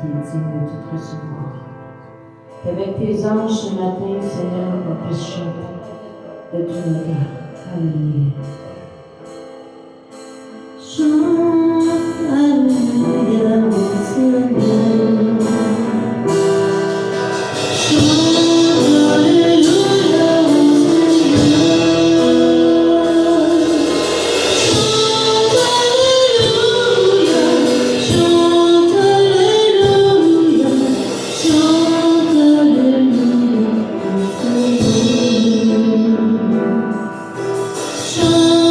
est digne de tout recevoir. Qu'avec tes anges ce matin, Seigneur, on puisse chanter de tout notre cœur. Alléluia. Chante, Alléluia, mon Seigneur. Chante, Alléluia, mon Seigneur. Chante, Alléluia, chante, Alléluia, chante, Alléluia, mon Seigneur. Chante,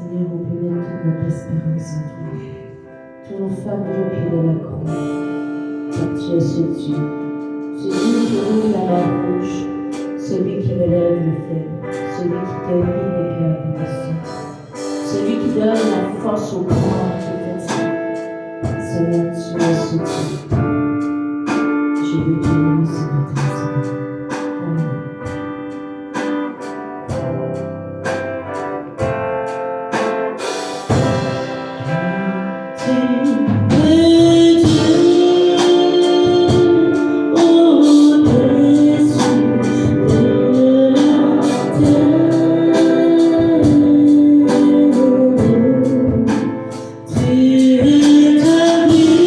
Seigneur, on peut mettre toute notre espérance en toi. Tous nos fardeaux au pied de la croix. Car tu es ce Dieu. Celui qui roule la mer rouge. Celui qui relève le faible. Celui qui guérit les cœurs blessés. Celui qui donne la force au corps qui fatigué. Seigneur, tu es ce Dieu. Je veux te louer ce matin, Seigneur. Amen. Tu établis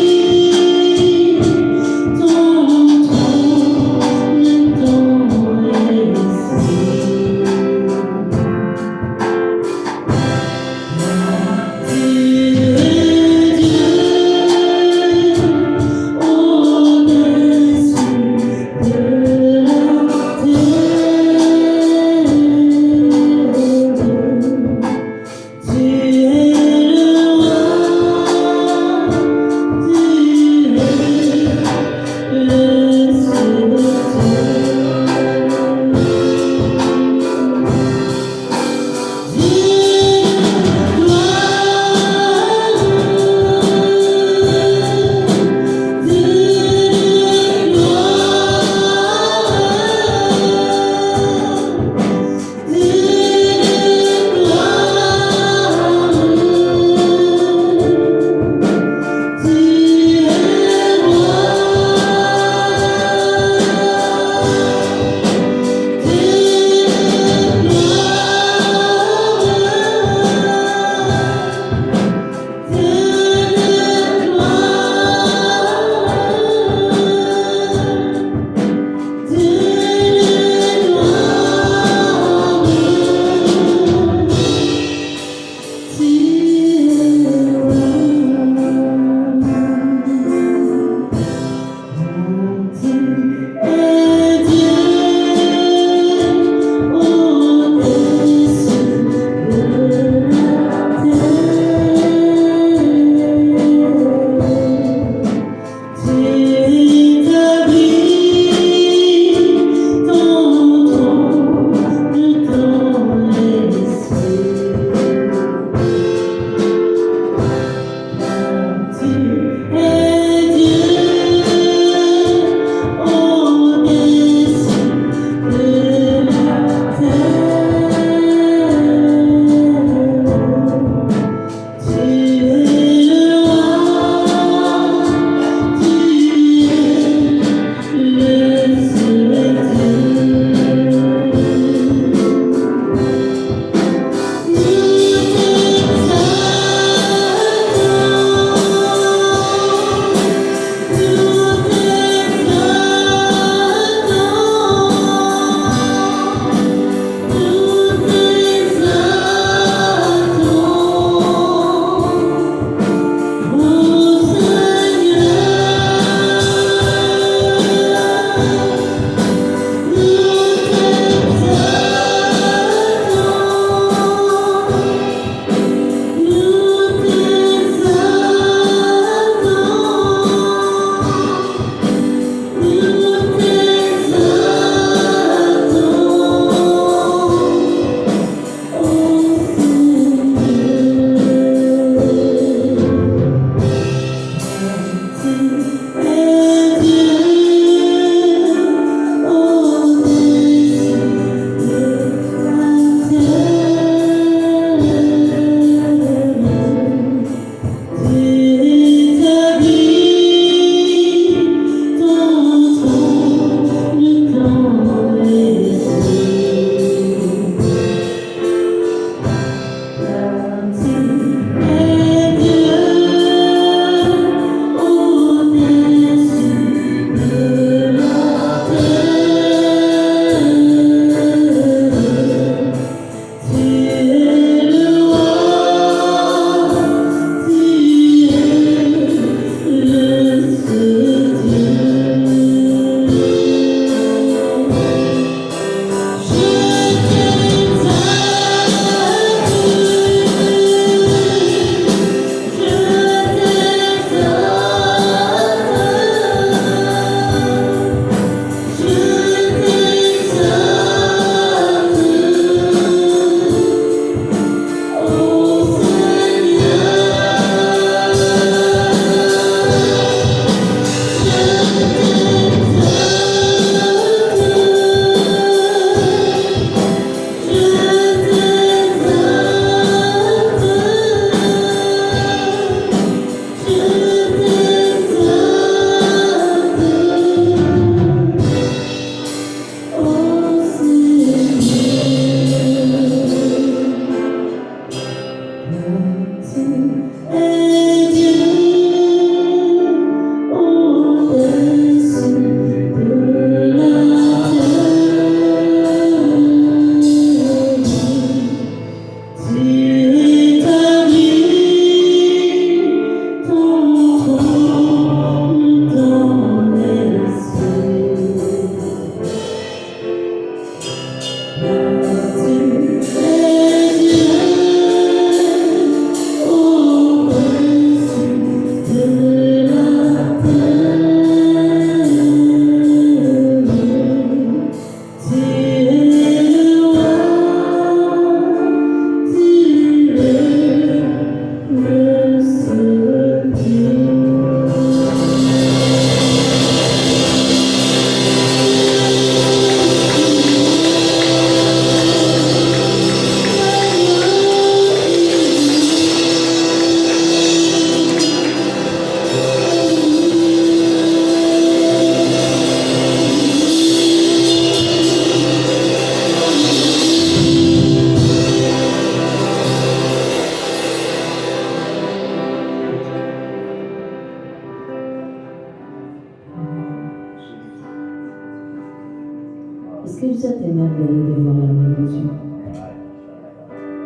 Est-ce que vous êtes émerveillé de voir la main de Dieu?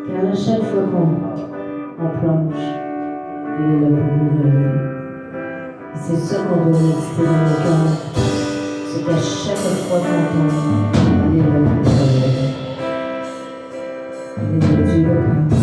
Car à chaque fois qu'on plonge, il est là pour nous relever. Et c'est ça qu'on doit méditer dans le cœur. C'est qu'à chaque fois qu'on tombe, il est là pour nous relever. Et le Dieu le pense.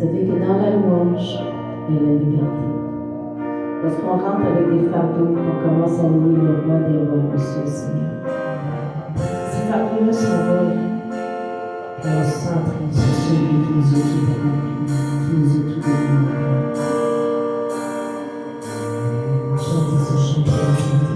savez que dans la louange, il y a la liberté. Lorsqu'on rentre avec des fardeaux, on commence à louer le roi des rois, Monsieur le Seigneur. Ces fardeaux-là s'envolent, puis on se centre sur celui qui nous a tout accompli, qui nous a tout donné. Chantez ce chant, chantez.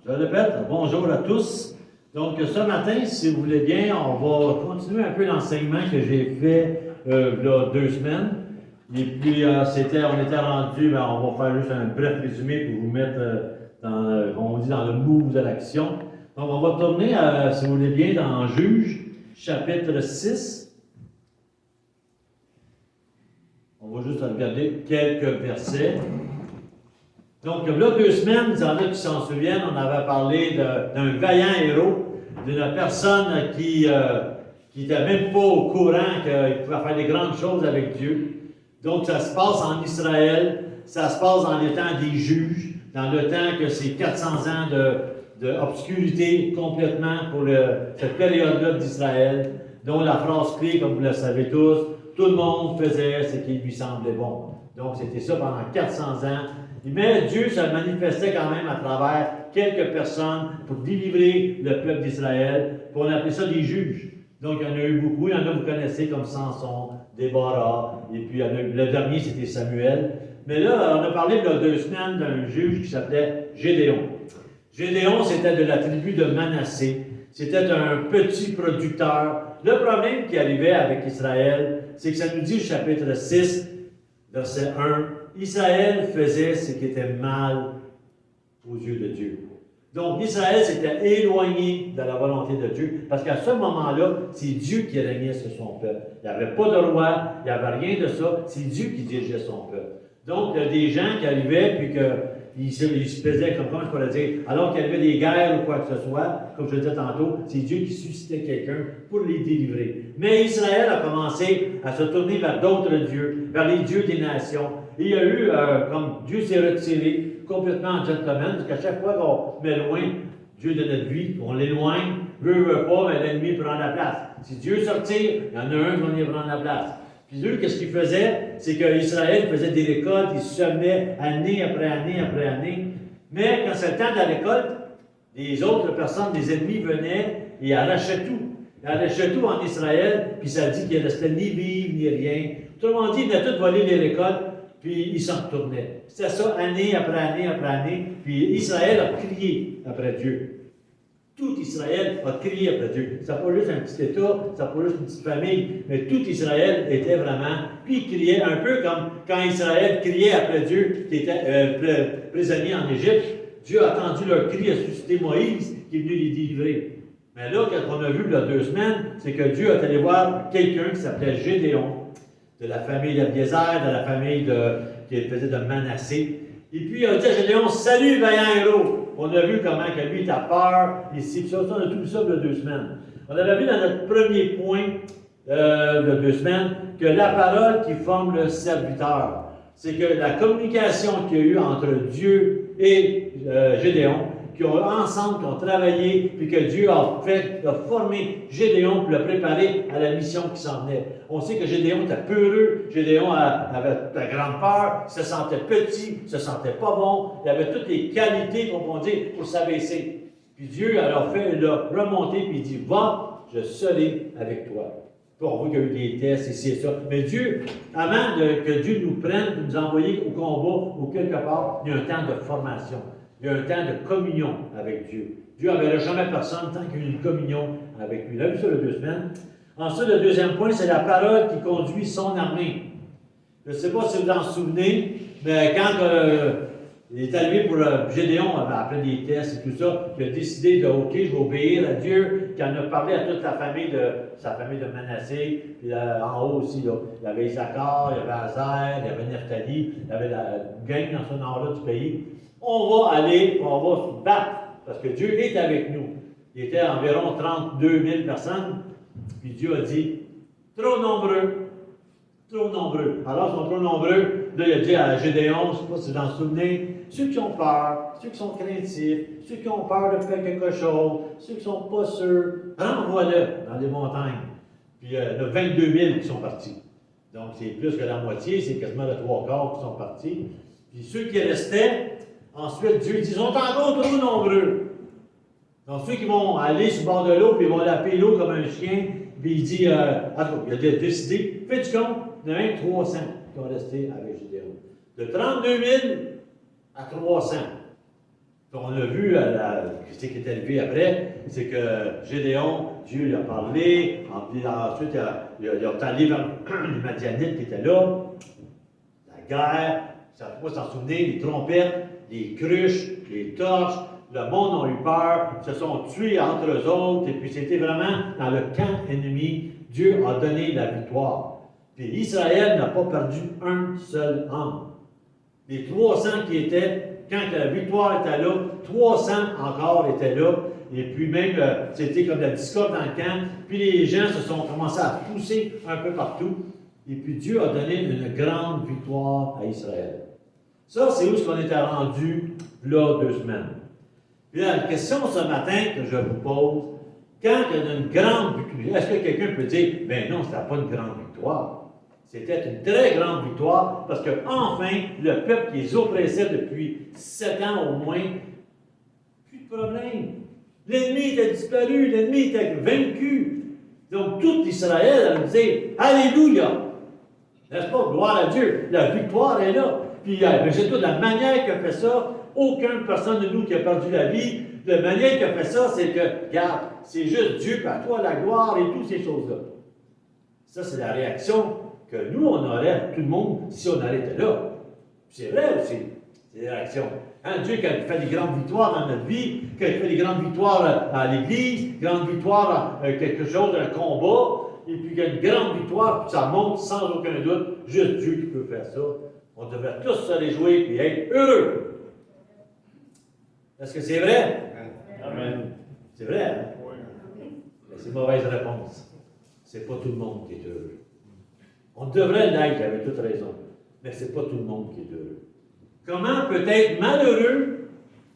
Je répète, bonjour à tous. Donc, ce matin, si vous voulez bien, on va continuer un peu l'enseignement que j'ai fait il y a 2 semaines. Et puis, on était rendu, on va faire juste un bref résumé pour vous mettre dans le move de l'action. Donc, on va tourner, si vous voulez bien, dans Juge, chapitre 6. On va juste regarder quelques versets. Donc, là, 2 semaines, il y en a qui s'en souviennent, on avait parlé d'un vaillant héros, d'une personne qui n'était même pas au courant qu'il pouvait faire des grandes choses avec Dieu. Donc, ça se passe en Israël, ça se passe dans le temps des juges, dans le temps que c'est 400 ans d'obscurité complètement pour cette période-là d'Israël, dont la phrase clé, comme vous le savez tous, tout le monde faisait ce qui lui semblait bon. Donc, c'était ça pendant 400 ans. Mais Dieu se manifestait quand même à travers quelques personnes pour délivrer le peuple d'Israël. On appelait ça des juges. Donc, il y en a eu beaucoup. Il y en a, vous connaissez, comme Samson, Déborah, et puis le dernier, c'était Samuel. Mais là, on a parlé il y a 2 semaines d'un juge qui s'appelait Gédéon. Gédéon, c'était de la tribu de Manassé. C'était un petit producteur. Le problème qui arrivait avec Israël, c'est que ça nous dit, chapitre 6, verset 1, Israël faisait ce qui était mal aux yeux de Dieu. Donc, Israël s'était éloigné de la volonté de Dieu, parce qu'à ce moment-là, c'est Dieu qui régnait sur son peuple. Il n'y avait pas de roi, il n'y avait rien de ça, c'est Dieu qui dirigeait son peuple. Donc, il y a des gens qui arrivaient, puis qu'ils se faisaient, comment je pourrais dire, alors qu'il y avait des guerres ou quoi que ce soit, comme je le disais tantôt, c'est Dieu qui suscitait quelqu'un pour les délivrer. Mais Israël a commencé à se tourner vers d'autres dieux, vers les dieux des nations. Et il y a eu, comme Dieu s'est retiré complètement en gentleman, parce qu'à chaque fois qu'on met loin Dieu de notre vie, on l'éloigne, veut pas, mais l'ennemi prend la place. Si Dieu sortit, il y en a un qui va venir prendre la place. Puis eux, qu'est-ce qu'ils faisaient? C'est qu'Israël faisait des récoltes, ils semaient année après année après année. Mais quand c'est le temps de la récolte, les autres personnes, les ennemis venaient et arrachaient tout. Ils arrachaient tout en Israël, puis ça dit qu'il ne restait ni vivre, ni rien. Autrement dit, ils venaient tous voler les récoltes, puis ils s'en retournaient. C'était ça année après année après année. Puis Israël a crié après Dieu. Tout Israël a crié après Dieu. Ça n'a pas juste un petit État, ça n'a pas juste une petite famille, mais tout Israël était vraiment. Puis il criait un peu comme quand Israël criait après Dieu, qui était prisonnier en Égypte. Dieu a entendu leur cri, a suscité Moïse, qui est venu les délivrer. Mais là, quand on a vu il y a 2 semaines, c'est que Dieu est allé voir quelqu'un qui s'appelait Gédéon, de la famille d'Abiézer, de la famille qui faisait de Manassé. Et puis il a dit à Gédéon, salut vaillant héros! On a vu comment que lui, il a peur, ici, puis ça, on a tout vu ça il y a 2 semaines. On avait vu dans notre premier point, il y a 2 semaines, que la parole qui forme le serviteur, c'est que la communication qu'il y a eu entre Dieu et Gédéon, qui ont ensemble, qui ont travaillé, puis que Dieu a formé Gédéon pour le préparer à la mission qui s'en venait. On sait que Gédéon était peureux, Gédéon avait de grande peur, il se sentait petit, il ne se sentait pas bon, il avait toutes les qualités, comme on dit, pour s'abaisser. Puis Dieu alors fait le remonter, puis il dit, va, je serai avec toi. Puis on voit qu'il y a eu des tests, ici et ça. Mais Dieu, avant que Dieu nous prenne, nous envoyer au combat ou quelque part, il y a un temps de formation. Il y a un temps de communion avec Dieu. Dieu n'enverra jamais personne tant qu'il y a une communion avec lui. On a vu ça il y a 2 semaines. Ensuite, le deuxième point, c'est la parole qui conduit son armée. Je ne sais pas si vous en souvenez, mais quand il est arrivé pour Gédéon, après des tests et tout ça, il a décidé de, OK, je vais obéir à Dieu, qui en a parlé à toute sa famille de Manassé, puis en haut aussi, là, il y avait Issachar, il y avait Azer, il y avait Nephtali, il y avait la gang dans ce nord-là du pays. On va aller, on va se battre, parce que Dieu est avec nous. Il était environ 32 000 personnes, puis Dieu a dit, trop nombreux. Alors, ils sont trop nombreux. Là, il a dit à Gédéon, je ne sais pas si vous en souvenez, ceux qui ont peur, ceux qui sont craintifs, ceux qui ont peur de faire quelque chose, ceux qui ne sont pas sûrs, renvoie-le dans les montagnes. Puis il y en a 22 000 qui sont partis. Donc, c'est plus que la moitié, c'est quasiment le 3/4 qui sont partis. Puis ceux qui restaient, ensuite, Dieu dit, ils sont encore trop nombreux. Donc, ceux qui vont aller sur le bord de l'eau, puis ils vont laper l'eau comme un chien, puis il dit, il a décidé, fais du compte, il y en a même 300 qui ont resté avec Gédéon. De 32 000 à 300. qu'on a vu, ce qui est arrivé après, c'est que Gédéon, Dieu lui a parlé, ensuite il a allé vers les Madianites qui étaient là, la guerre, ça ne faut pas s'en souvenir, les trompettes, les cruches, les torches, le monde a eu peur, se sont tués entre eux autres, et puis c'était vraiment dans le camp ennemi, Dieu a donné la victoire. Puis Israël n'a pas perdu un seul homme. Les 300 qui étaient, quand la victoire était là, 300 encore étaient là, et puis même, c'était comme la discorde dans le camp, puis les gens se sont commencés à pousser un peu partout, et puis Dieu a donné une grande victoire à Israël. Ça, c'est où est-ce qu'on était rendu, là, 2 semaines. Puis là, la question ce matin que je vous pose, quand il y a une grande victoire, est-ce que quelqu'un peut dire, ben non, ce n'était pas une grande victoire? C'était une très grande victoire parce que enfin, le peuple qui les oppressait depuis 7 ans au moins, plus de problème. L'ennemi était disparu, l'ennemi était vaincu. Donc tout Israël allait dire Alléluia! N'est-ce pas? Gloire à Dieu. La victoire est là. Puis c'est tout de la manière qu'il a fait ça. Aucune personne de nous qui a perdu la vie. La manière qu'il a fait ça, c'est que, regarde, c'est juste Dieu, puis à toi la gloire et toutes ces choses-là. Ça, c'est la réaction que nous, on aurait, tout le monde, si on arrêtait là. C'est vrai aussi, c'est des réactions. Hein, Dieu, quand il fait des grandes victoires dans notre vie, quand il fait des grandes victoires à l'Église, grandes victoires à quelque chose, un combat, et puis il y a une grande victoire, puis ça monte sans aucun doute, juste Dieu qui peut faire ça. On devrait tous se réjouir et être heureux. Est-ce que c'est vrai? Amen. C'est vrai, hein? Mais c'est une mauvaise réponse. C'est pas tout le monde qui est heureux. On devrait l'être, j'avais toute raison. Mais c'est pas tout le monde qui est heureux. Comment peut être malheureux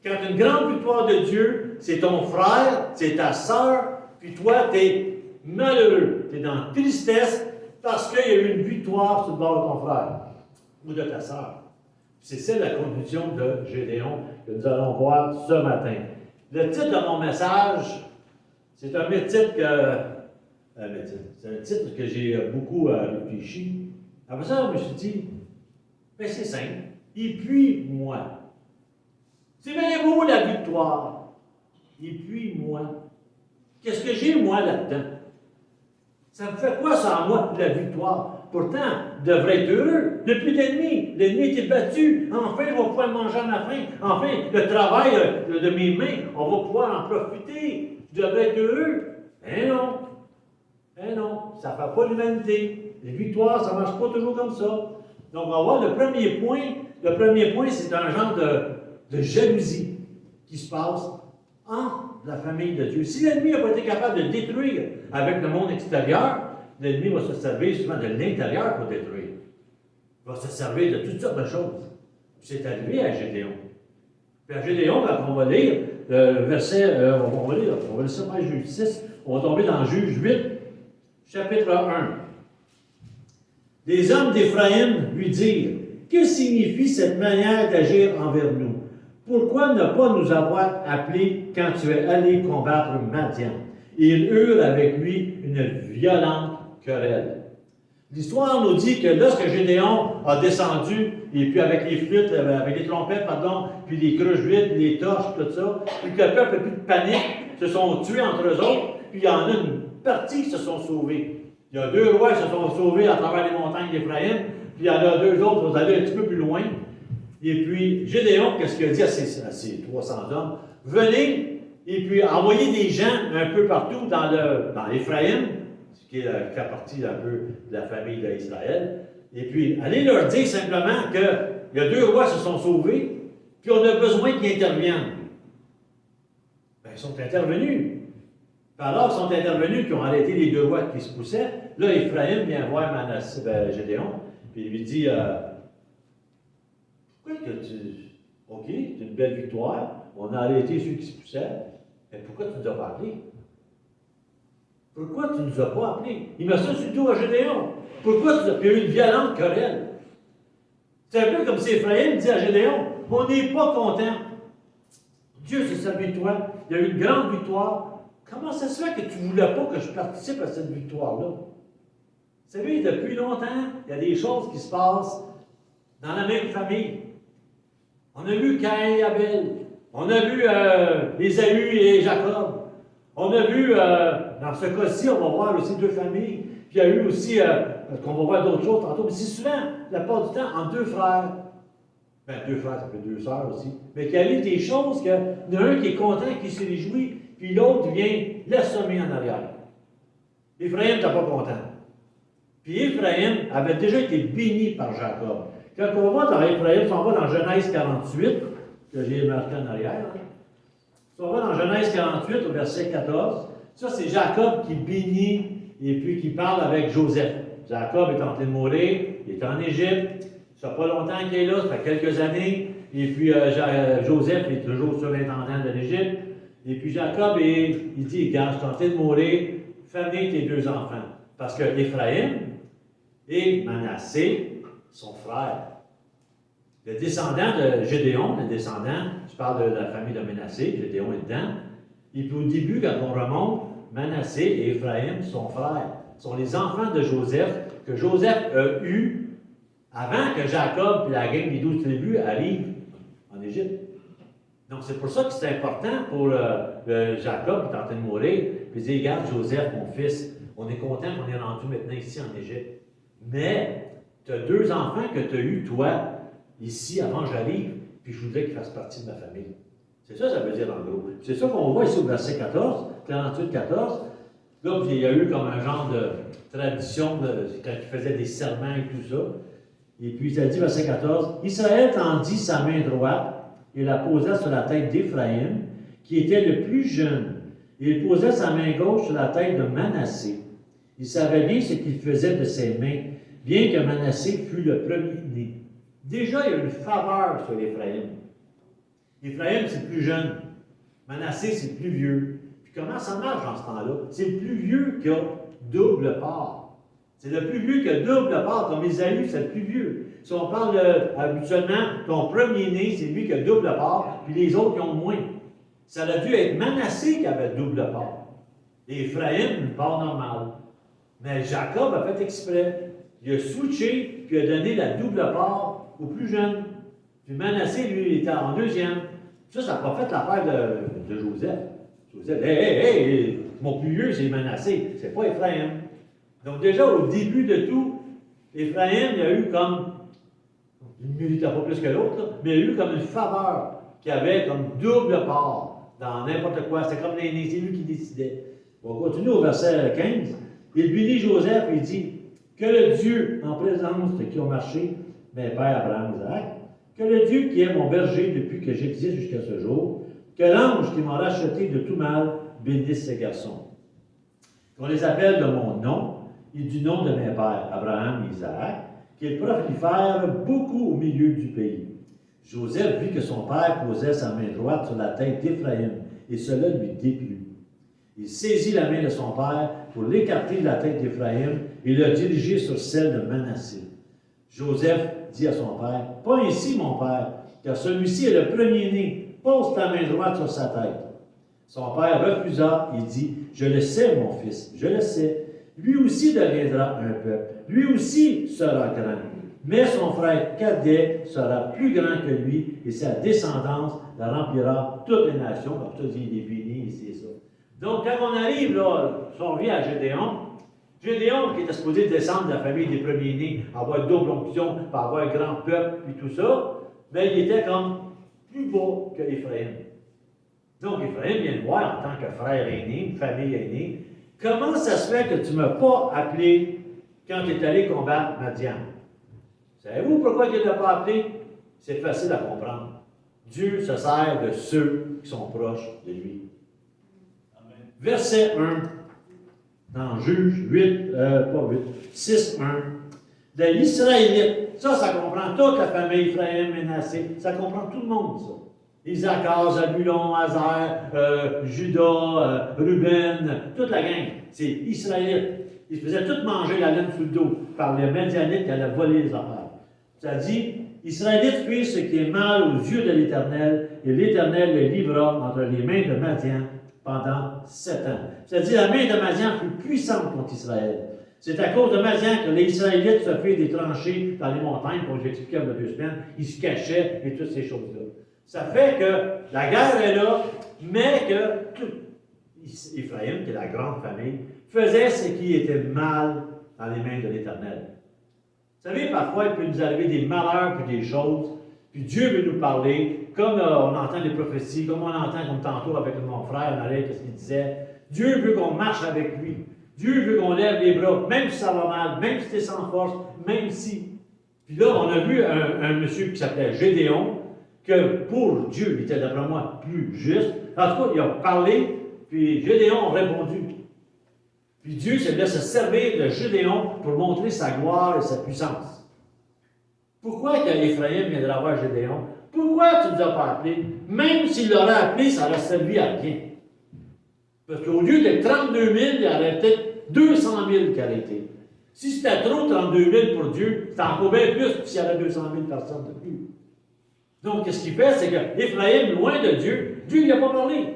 quand une grande victoire de Dieu, c'est ton frère, c'est ta sœur, puis toi, tu es malheureux. Tu es dans tristesse parce qu'il y a eu une victoire sur le bord de ton frère ou de ta sœur. C'est ça la conclusion de Gédéon que nous allons voir ce matin. Le titre de mon message, c'est un titre c'est un titre que j'ai beaucoup réfléchi. Après ça, je me suis dit, ben c'est simple. Et puis moi. C'est bien beau la victoire. Et puis moi. Qu'est-ce que j'ai moi là-dedans? Ça me fait quoi ça en moi, la victoire? Pourtant, je devrais être heureux. Il n'y a plus d'ennemis. L'ennemi était battu. Enfin, je vais pouvoir manger à ma faim. Enfin, le travail de mes mains, on va pouvoir en profiter. Je devrais être heureux. Eh non. Eh non. Ça ne fait pas l'humanité. Les victoires, ça ne marche pas toujours comme ça. Donc, on va voir le premier point. Le premier point, c'est un genre de jalousie qui se passe entre la famille de Dieu. Si l'ennemi n'a pas été capable de détruire avec le monde extérieur, l'ennemi va se servir souvent de l'intérieur pour détruire. Il va se servir de toutes sortes de choses. C'est arrivé à Gédéon. Puis à Gédéon, quand on va lire le verset, on va lire ça par Juge 6, on va tomber dans Juge 8, chapitre 1. Les hommes d'Éphraïm lui dirent, que signifie cette manière d'agir envers nous? Pourquoi ne pas nous avoir appelés quand tu es allé combattre Madian? Et ils eurent avec lui une violente querelle. L'histoire nous dit que lorsque Gédéon a descendu, et puis avec les flûtes, avec les trompettes, pardon, puis les cruches vides, les torches, tout ça, puis que le peuple n'a plus de panique, se sont tués entre eux autres, puis il y en a une partie qui se sont sauvés. Il y a 2 rois qui se sont sauvés à travers les montagnes d'Éphraïm, puis il y en a 2 autres qui vont aller un petit peu plus loin. Et puis, Gédéon, qu'est-ce qu'il a dit à ces 300 hommes? Venez, et puis envoyez des gens un peu partout dans l'Éphraïm, qui fait partie un peu de la famille d'Israël, et puis allez leur dire simplement qu'il y a 2 rois qui se sont sauvés, puis on a besoin qu'ils interviennent. Bien, ils sont intervenus. Puis alors qu'ils sont intervenus, qu'ils ont arrêté les 2 rois qui se poussaient, là, Éphraïm vient voir Gédéon, puis il lui dit, pourquoi que OK, c'est une belle victoire, on a arrêté ceux qui se poussaient, mais pourquoi tu nous as pas appelés? Pourquoi tu ne nous as pas appelés? Il m'a ça surtout à Gédéon. Pourquoi tu as eu une violente querelle? C'est un peu comme si Éphraïm dit à Gédéon, on n'est pas content. Dieu s'est servi de toi, il y a eu une grande victoire. Comment ça se fait que tu ne voulais pas que je participe à cette victoire-là? Vous savez, depuis longtemps, il y a des choses qui se passent dans la même famille. On a vu Caïn et Abel. On a vu Ésaü et Jacob. On a vu, dans ce cas-ci, on va voir aussi deux familles. Puis il y a eu aussi, parce qu'on va voir d'autres choses tantôt, mais c'est souvent, la part du temps, en deux frères. Ben, deux frères, ça fait deux sœurs aussi. Mais qu'il arrive des choses qu'il y en a un qui est content, qui se réjouit, puis l'autre vient l'assommer en arrière. Éphraïm n'était pas content. Puis Éphraïm avait déjà été béni par Jacob. Quand on va dans Éphraïm, si on va dans Genèse 48, que j'ai marqué en arrière, si on va dans Genèse 48 au verset 14, ça c'est Jacob qui bénit et puis qui parle avec Joseph. Jacob est en train de mourir, il est en Égypte, ça fait pas longtemps qu'il est là, ça fait quelques années, et puis Joseph est toujours surintendant de l'Égypte, et puis Jacob, il dit, regarde, je suis en train de mourir, fais venir tes deux enfants. Parce que Éphraïm et Manassé sont frères. Le descendant de Gédéon, je parle de la famille de Manassé, Gédéon est dedans, et puis au début, quand on remonte, Manassé et Éphraïm sont frères. Ce sont les enfants de Joseph, que Joseph a eus avant que Jacob et la gang des 12 tribus arrivent en Égypte. Donc c'est pour ça que c'est important pour Jacob qui est en train de mourir, puis il dit, regarde Joseph, mon fils, on est content qu'on est rendu maintenant ici en Égypte. Mais tu as deux enfants que tu as eus, toi, ici, avant que j'arrive, puis je voudrais qu'ils fassent partie de ma famille. C'est ça veut dire en gros. C'est ça qu'on voit ici au verset 14, 48-14. Là, il y a eu comme un genre de tradition quand il faisait des serments et tout ça. Et puis il a dit, verset 14, Israël tendit sa main droite et la posa sur la tête d'Éphraïm, qui était le plus jeune, et il posa sa main gauche sur la tête de Manassé. Il savait bien ce qu'il faisait de ses mains, bien que Manassé fût le premier-né. Déjà, il y a une faveur sur Éphraïm. Éphraïm, c'est le plus jeune. Manassé, c'est le plus vieux. Puis comment ça marche dans ce temps-là? C'est le plus vieux qui a double part. C'est le plus vieux qui a double part. Comme Ésaü, c'est le plus vieux. Si on parle habituellement, ton premier-né, c'est lui qui a double part, puis les autres qui ont moins. Ça a dû être Manassé qui avait double part. Et Éphraïm, une part normale. Mais Jacob a fait exprès. Il a switché, puis il a donné la double part au plus jeune. Puis Manassé, lui, il était en deuxième. Ça n'a pas fait l'affaire de Joseph. Joseph, hey, mon plus vieux, c'est Manassé, c'est pas Éphraïm. Donc déjà, au début de tout, Éphraïm, il a eu comme, il ne méritait pas plus que l'autre, mais il a eu comme une faveur, qui avait comme double part dans n'importe quoi. C'était comme l'aîné, c'est lui qui décidait. On continue au verset 15. Il bénit Joseph et il dit, que le Dieu en présence de qui ont marché mes pères Abraham et Isaac, que le Dieu qui est mon berger depuis que j'existe jusqu'à ce jour, que l'ange qui m'a racheté de tout mal bénisse ces garçons. Qu'on les appelle de mon nom et du nom de mes pères Abraham et Isaac, qu'ils prolifèrent beaucoup au milieu du pays. Joseph vit que son père posait sa main droite sur la tête d'Éphraïm, et cela lui déplut. Il saisit la main de son père pour l'écarter de la tête d'Éphraïm et le diriger sur celle de Manassé. Joseph dit à son père, « Pas ainsi, mon père, car celui-ci est le premier-né. Pose ta main droite sur sa tête. » Son père refusa et dit, « Je le sais, mon fils, je le sais. Lui aussi deviendra un peuple. Lui aussi sera grand. Mais son frère cadet sera plus grand que lui, et sa descendance la remplira toutes les nations. » Donc, ça dit, il est béni, c'est ça. Donc, quand on arrive, là, si on revient à Gédéon, qui était supposé descendre de la famille des premiers-nés, avoir double onction, pour avoir un grand peuple, puis tout ça, mais il était comme plus beau que Éphraïm. Donc, Éphraïm vient le voir en tant que frère aîné, une famille aînée. Comment ça se fait que tu ne m'as pas appelé quand tu es allé combattre Madian? Savez-vous pourquoi il ne l'a pas appelé? C'est facile à comprendre. Dieu se sert de ceux qui sont proches de lui. Amen. Verset 1. Dans Juge 6, 1. De l'Israélite. Ça comprend toute la famille Ephraim, Manassé. Ça comprend tout le monde, ça. Isaac, Zabulon, Azer, Judas, Ruben, toute la gang. C'est Israélite. Ils faisaient tout manger la laine sous le dos par les Médianites qui allaient voler les affaires. Ça dit, Israélites firent ce qui est mal aux yeux de l'Éternel, et l'Éternel les livra entre les mains de Madian pendant 7 ans. C'est-à-dire, la main de Madian fut puissante contre Israël. C'est à cause de Madian que les Israélites se firent des tranchées dans les montagnes, comme j'expliquais il y a 2 semaines. Ils se cachaient et toutes ces choses-là. Ça fait que la guerre est là, mais que Ephraïm, qui est la grande famille, faisait ce qui était mal dans les mains de l'Éternel. Vous savez, parfois, il peut nous arriver des malheurs puis des choses, puis Dieu veut nous parler, comme on entend des prophéties, comme on entend comme tantôt avec mon frère Marie, qu'est-ce qu'il disait. Dieu veut qu'on marche avec lui. Dieu veut qu'on lève les bras, même si ça va mal, même si tu es sans force, même si. Puis là, on a vu un monsieur qui s'appelait Gédéon, que pour Dieu, il était d'après moi plus juste. En tout cas, il a parlé, puis Gédéon a répondu. Puis Dieu se laisse servir de Gédéon pour montrer sa gloire et sa puissance. Pourquoi qu'Éphraïm viendra voir Gédéon? Pourquoi tu ne nous as pas appelés? Même s'il l'aurait appelé, ça n'aurait servi à rien. Parce qu'au lieu de 32 000, il y aurait peut-être 200 000 qui auraient été. Si c'était trop, 32 000 pour Dieu, c'est encore bien plus s'il y avait 200 000 personnes de plus. Donc, qu'est-ce qu'il fait? C'est qu'Éphraïm, loin de Dieu, Dieu n'y a pas parlé.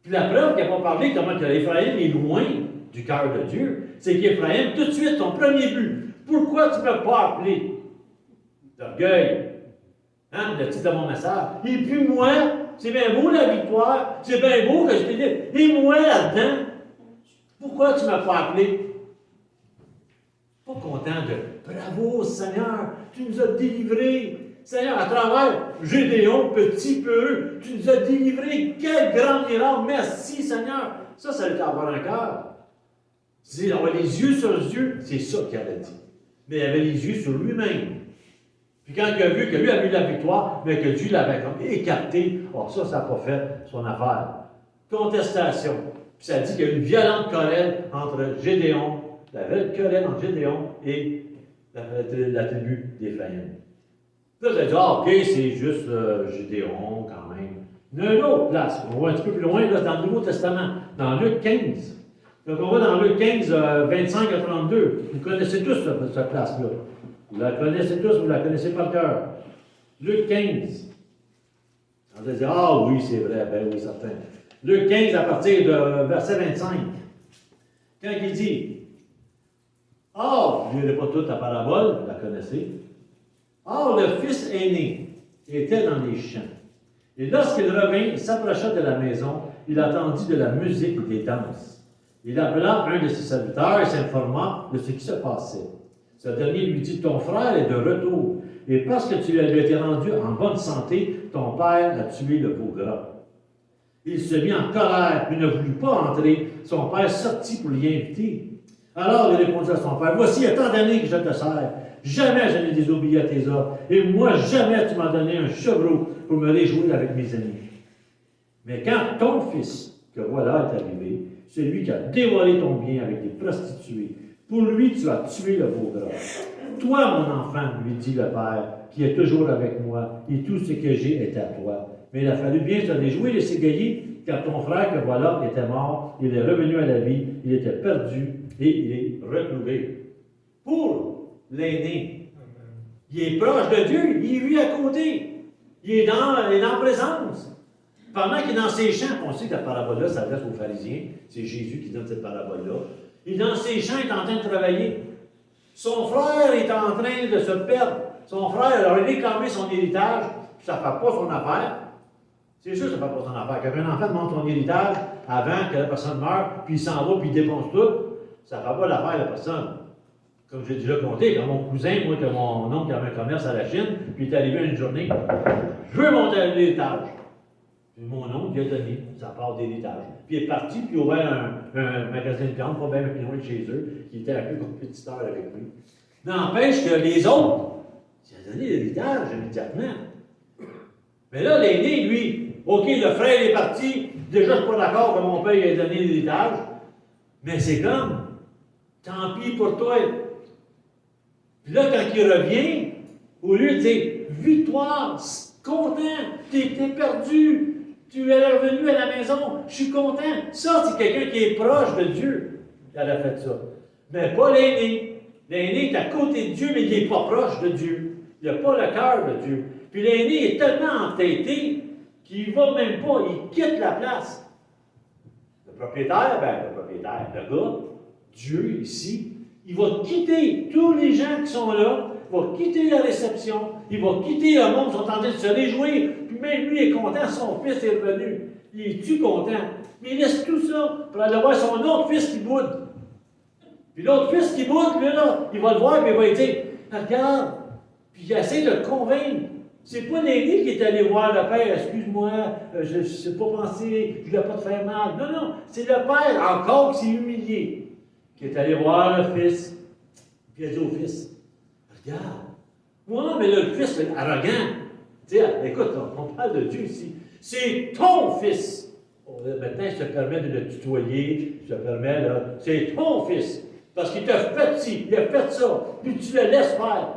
Puis la preuve qu'il n'a pas parlé, comment Éphraïm est loin du cœur de Dieu, c'est qu'Éphraïm, tout de suite, son premier but, pourquoi tu ne m'as pas appelé? D'orgueil. Hein, le titre de mon message. Et puis moi, c'est bien beau la victoire, c'est bien beau que je t'ai dit, et moi là-dedans, pourquoi tu ne m'as pas appelé? Pas content de bravo Seigneur, tu nous as délivrés. Seigneur, à travers Gédéon, petit peureux, tu nous as délivrés. Quel grand miracle. Merci Seigneur. Ça allait avoir un cœur. Il avait les yeux sur Dieu, c'est ça qu'il avait dit. Mais il avait les yeux sur lui-même. Puis quand il a vu que lui avait eu la victoire, mais que Dieu l'avait comme écarté, oh, ça n'a pas fait son affaire. Contestation. Puis ça dit qu'il y a eu une violente querelle entre Gédéon, la querelle entre Gédéon et la tribu d'Éphraïm. Là, vous allez dire, ah, ok, c'est juste Gédéon quand même. Il y a une autre place, on va un petit peu plus loin, là, dans le Nouveau Testament, dans Luc 15. Donc on va dans Luc 15, 25 à 32. Vous connaissez tous cette place-là. Vous la connaissez tous, vous la connaissez par cœur. Luc 15. On va dire, ah oui, c'est vrai, ben oui, certain. Luc 15 à partir de verset 25. Quand il dit, or, je ne lirai pas toute la parabole, vous la connaissez. Or, le fils aîné était dans les champs. Et lorsqu'il revint, il s'approcha de la maison, il entendit de la musique et des danses. Il appela un de ses serviteurs et s'informa de ce qui se passait. Ce dernier lui dit, ton frère est de retour, et parce que tu lui as été rendu en bonne santé, ton père a tué le veau gras. Il se mit en colère, il ne voulut pas entrer. Son père sortit pour l'y inviter. Alors il répondit à son père, voici, il y a tant d'années que je te sers. Jamais je n'ai désobéi à tes ordres. Et moi, jamais tu m'as donné un chevreau pour me réjouir avec mes amis. Mais quand ton fils, que voilà, est arrivé, c'est lui qui a dévoré ton bien avec des prostituées. Pour lui, tu as tué le veau gras. Toi, mon enfant, lui dit le père, qui est toujours avec moi, et tout ce que j'ai est à toi. Mais il a fallu bien se réjouir et s'égayer, car ton frère, que voilà, était mort, il est revenu à la vie, il était perdu, et il est retrouvé. Pour l'aîné, il est proche de Dieu, il est lui à côté, il est dans la présence. Pendant qu'il est dans ses champs, on sait que la parabole-là s'adresse aux pharisiens, c'est Jésus qui donne cette parabole-là. Il est dans ses champs, il est en train de travailler. Son frère est en train de se perdre. Son frère a réclamé son héritage, puis ça ne fait pas son affaire. C'est sûr que ça ne fait pas son affaire. Quand un enfant demande son héritage avant que la personne meure, puis il s'en va, puis il dépense tout, ça ne fait pas l'affaire de la personne. Comme j'ai déjà compté, quand mon cousin, moi, que mon oncle avait un commerce à la Chine, puis il est arrivé une journée, je veux monter à l'héritage. Puis mon oncle, il a donné sa part d'héritage. Puis il est parti, puis il a ouvert un magasin de viande, pas bien plus loin de chez eux, qui était un peu compétiteur avec lui. N'empêche que les autres, il a donné l'héritage immédiatement. Mais là, l'aîné, lui, OK, le frère est parti, déjà je ne suis pas d'accord que mon père ait donné l'héritage, mais c'est comme, tant pis pour toi. Puis là, quand il revient, au lieu de dire, victoire, content, tu étais perdu, tu es revenu à la maison, je suis content. Ça, c'est quelqu'un qui est proche de Dieu. Elle a fait ça. Mais pas l'aîné. L'aîné est à côté de Dieu, mais il n'est pas proche de Dieu. Il n'a pas le cœur de Dieu. Puis l'aîné est tellement entêté qu'il ne va même pas, il quitte la place. Le propriétaire, le gars, Dieu ici, il va quitter tous les gens qui sont là, il va quitter la réception, Il va quitter le monde, ils sont en train de se réjouir. Puis même lui est content, son fils est revenu. Il est-tu content? Mais il laisse tout ça pour aller voir son autre fils qui boude. Puis l'autre fils qui boude, lui, là, il va le voir, puis il va lui dire, regarde. Puis il essaie de le convaincre. C'est pas l'aîné qui est allé voir le père, excuse-moi, je ne sais pas penser, je ne voulais pas te faire mal. Non, non, c'est le père, encore, qui s'est humilié, qui est allé voir le fils. Puis il a dit au fils, regarde, moi, mais le fils, c'est arrogant. Tu sais, écoute, on parle de Dieu ici. C'est ton fils. Maintenant, je te permets de le tutoyer, je te permets, là, c'est ton fils. Parce qu'il t'a fait ci, il a fait ça, puis tu le laisses faire.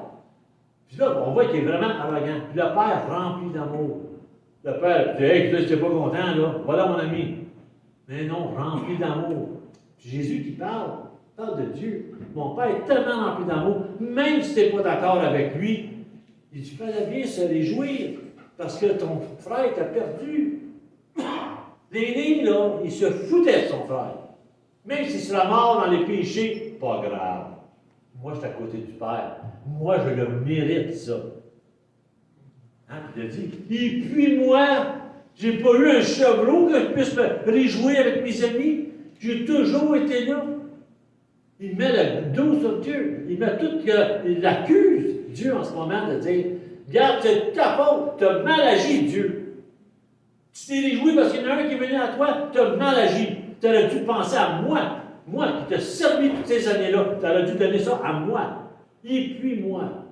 Puis là, on voit qu'il est vraiment arrogant. Puis le père rempli d'amour. Le père, tu dis, hey, tu n'es pas content, là. Voilà mon ami. Mais non, rempli d'amour. Puis Jésus qui parle de Dieu. Mon père est tellement rempli d'amour, même si tu n'es pas d'accord avec lui, il dit, fallait bien se réjouir, parce que ton frère t'a perdu. L'aîné, là, il se foutait de son frère. Même s'il sera mort dans les péchés, pas grave. Moi, je suis à côté du Père. Moi, je le mérite, ça. Hein? Il a dit, et puis moi, j'ai pas eu un chevreau que je puisse me réjouir avec mes amis. J'ai toujours été là. Il met le dos sur Dieu. Il met tout que il accuse Dieu en ce moment de dire, regarde, c'est ta faute, tu as mal agi, Dieu. Tu t'es réjoui parce qu'il y en a un qui est venu à toi, tu as mal agi. Tu aurais dû penser à moi. Moi qui t'ai servi toutes ces années-là, tu aurais dû donner ça à moi. Et puis moi.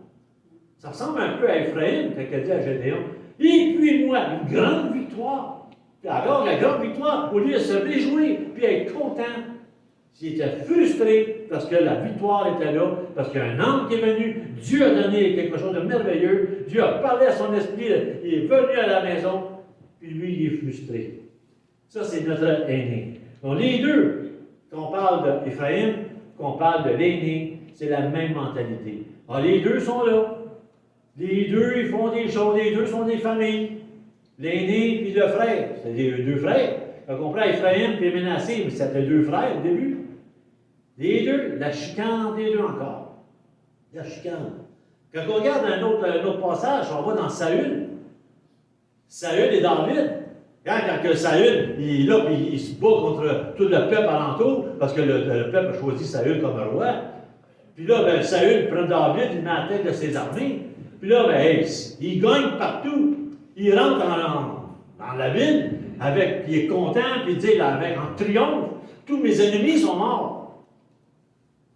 Ça ressemble un peu à Ephraïm, quand il a dit à Gédéon. Et puis moi, une grande victoire. Puis alors, la grande victoire, au lieu de se réjouir, puis être content, il était frustré parce que la victoire était là, parce qu'il y a un ange qui est venu, Dieu a donné quelque chose de merveilleux, Dieu a parlé à son esprit, il est venu à la maison, puis lui, il est frustré. Ça, c'est notre aîné. Donc, les deux, qu'on parle d'Éphraïm, qu'on parle de l'aîné, c'est la même mentalité. Alors, les deux sont là. Les deux, ils font des choses. Les deux sont des familles. L'aîné et le frère. C'est les deux frères. Quand on prend Éphraïm et Ménassé, mais c'était deux frères au début. Les deux, la chicane entre les deux encore. La chicane. Quand on regarde un autre passage, on va dans Saül. Saül et David. Quand Saül, il est là, puis il se bat contre tout le peuple alentour, parce que le peuple a choisi Saül comme roi. Puis là, ben, Saül prend David, il met à la tête de ses armées. Puis là, ben, hey, il gagne partout. Il rentre dans la ville, puis il est content, puis il dit, là, en triomphe, tous mes ennemis sont morts.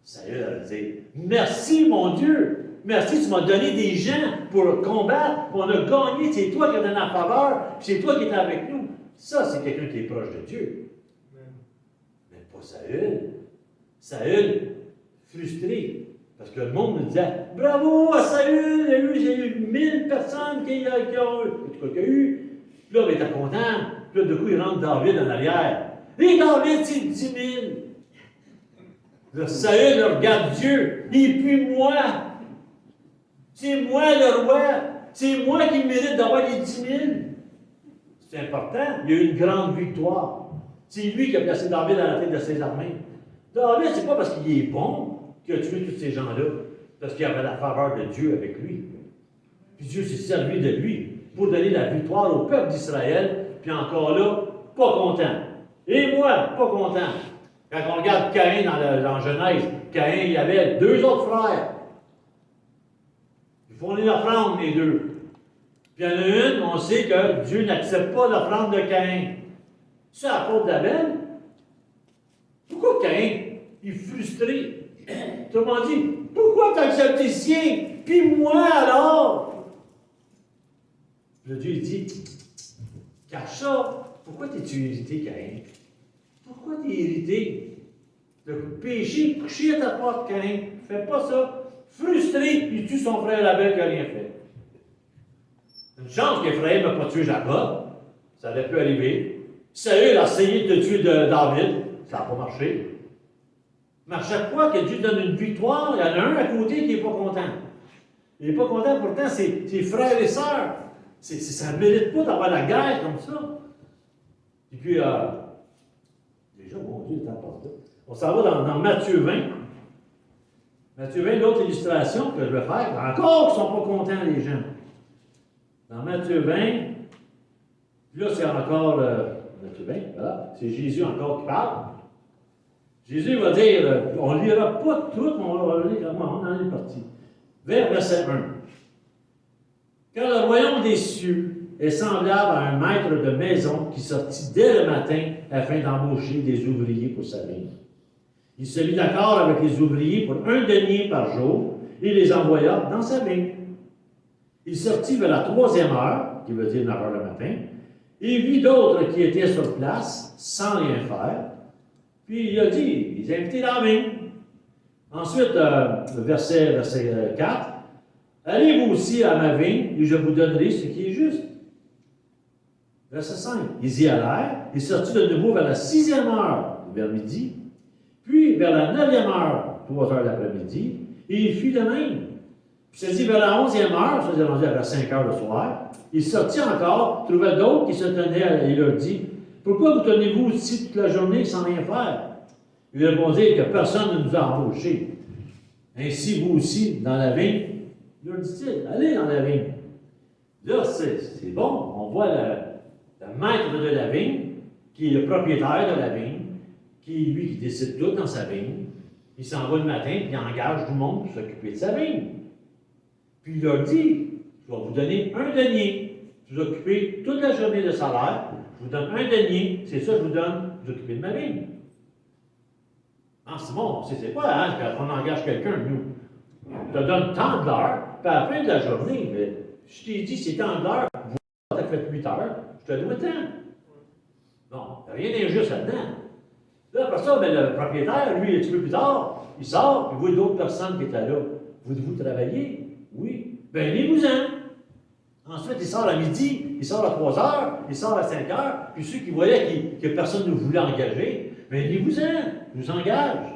Saül a dit, merci mon Dieu. Merci, tu m'as donné des gens pour combattre, on a gagné, c'est toi qui as donné la faveur, puis c'est toi qui es avec nous. Ça, c'est quelqu'un qui est proche de Dieu. Mais pas Saül. Saül, frustré, parce que le monde me disait, bravo à Saül, il y a eu 1000 personnes qui ont eu. Puis là, il était content. Puis là, du coup, il rentre David en arrière. Et David, c'est 10 000. Là, Saül regarde Dieu, et puis moi. C'est moi le roi. C'est moi qui mérite d'avoir les 10 000. C'est important. Il y a eu une grande victoire. C'est lui qui a placé David à la tête de ses armées. David, c'est pas parce qu'il est bon qu'il a tué tous ces gens-là. Parce qu'il avait la faveur de Dieu avec lui. Puis Dieu s'est servi de lui pour donner la victoire au peuple d'Israël. Puis encore là, pas content. Et moi, pas content. Quand on regarde Caïn dans Genèse, Caïn, il y avait 2 autres frères. Ils font une offrande, les deux. Puis il y en a une, on sait que Dieu n'accepte pas l'offrande de Caïn. C'est la faute d'Abel. Pourquoi Caïn? Il est frustré. Autrement dit, pourquoi tu acceptes tes siens? Puis moi alors? Le Dieu il dit, cache ça. Pourquoi t'es-tu irrité, Caïn? Pourquoi t'es irrité? Le péché couché à ta porte, Caïn. Fais pas ça. Frustré, il tue son frère Abel qui n'a rien fait. Une chance qu'Ephraïm n'a pas tué Jacob. Ça aurait pu arriver. Saül a essayé de tuer David. Ça n'a pas marché. Mais à chaque fois que Dieu donne une victoire, il y en a un à côté qui n'est pas content. Il n'est pas content, pourtant, c'est frères et sœurs. Ça ne mérite pas d'avoir la guerre comme ça. Et puis, déjà, mon Dieu, le temps passe. On s'en va dans Matthieu 20. Matthieu 20, l'autre illustration que je vais faire, encore qu'ils ne sont pas contents les gens. Dans Matthieu 20, puis là c'est encore Matthieu 20, voilà, c'est Jésus encore qui parle. Jésus va dire, on ne lira pas tout, mais on va lire comment on en est parti. Vers verset 1. Car le royaume des cieux est semblable à un maître de maison qui sortit dès le matin afin d'embaucher des ouvriers pour sa vigne. Il se mit d'accord avec les ouvriers pour 1 denier par jour et les envoya dans sa vigne. Il sortit vers la 3e heure, qui veut dire 9 heures le matin, et vit d'autres qui étaient sur place sans rien faire. Puis il a dit, il les a invités dans la vigne. Ensuite, verset 4, allez-vous aussi à ma vigne et je vous donnerai ce qui est juste. Verset 5, ils y allèrent, il sortit de nouveau vers la 6e heure, vers midi, puis vers la 9e heure, 3 heures l'après-midi, et il fit de même. Puis c'est dit vers la 11e heure, ça c'est rendu vers 5 heures le soir, il sortit encore, trouva d'autres qui se tenaient et leur dit, pourquoi vous tenez-vous ici toute la journée sans rien faire? Il répondit que personne ne nous a embauchés. Ainsi vous aussi, dans la vigne, il leur dit-il, allez dans la vigne. Là, c'est bon, on voit le maître de la vigne, qui est le propriétaire de la vigne, qui décide tout dans sa vigne. Il s'en va le matin, puis il engage tout le monde pour s'occuper de sa vigne. Puis il leur dit, je vais vous donner 1 denier. Vous occupez toute la journée de salaire, je vous donne 1 denier, c'est ça que je vous donne, vous occupez de ma vigne. Ah, c'est bon, c'est pas, hein, quand on engage quelqu'un, nous. On te donne tant d'heures, puis à la fin de la journée, mais je t'ai dit, c'est tant d'heures, vous avez fait 8 heures, je te dois tant. Non, il n'y a rien d'injuste là-dedans. Là, après ça, ben, le propriétaire, lui, un petit peu plus tard, il sort, il voit d'autres personnes qui étaient là. Vous travaillez? Oui. Ben, allez-vous-en. Ensuite, il sort à midi, il sort à 3 heures, il sort à 5 heures, puis ceux qui voyaient que personne ne voulait engager, ben, allez-vous-en, je vous engage.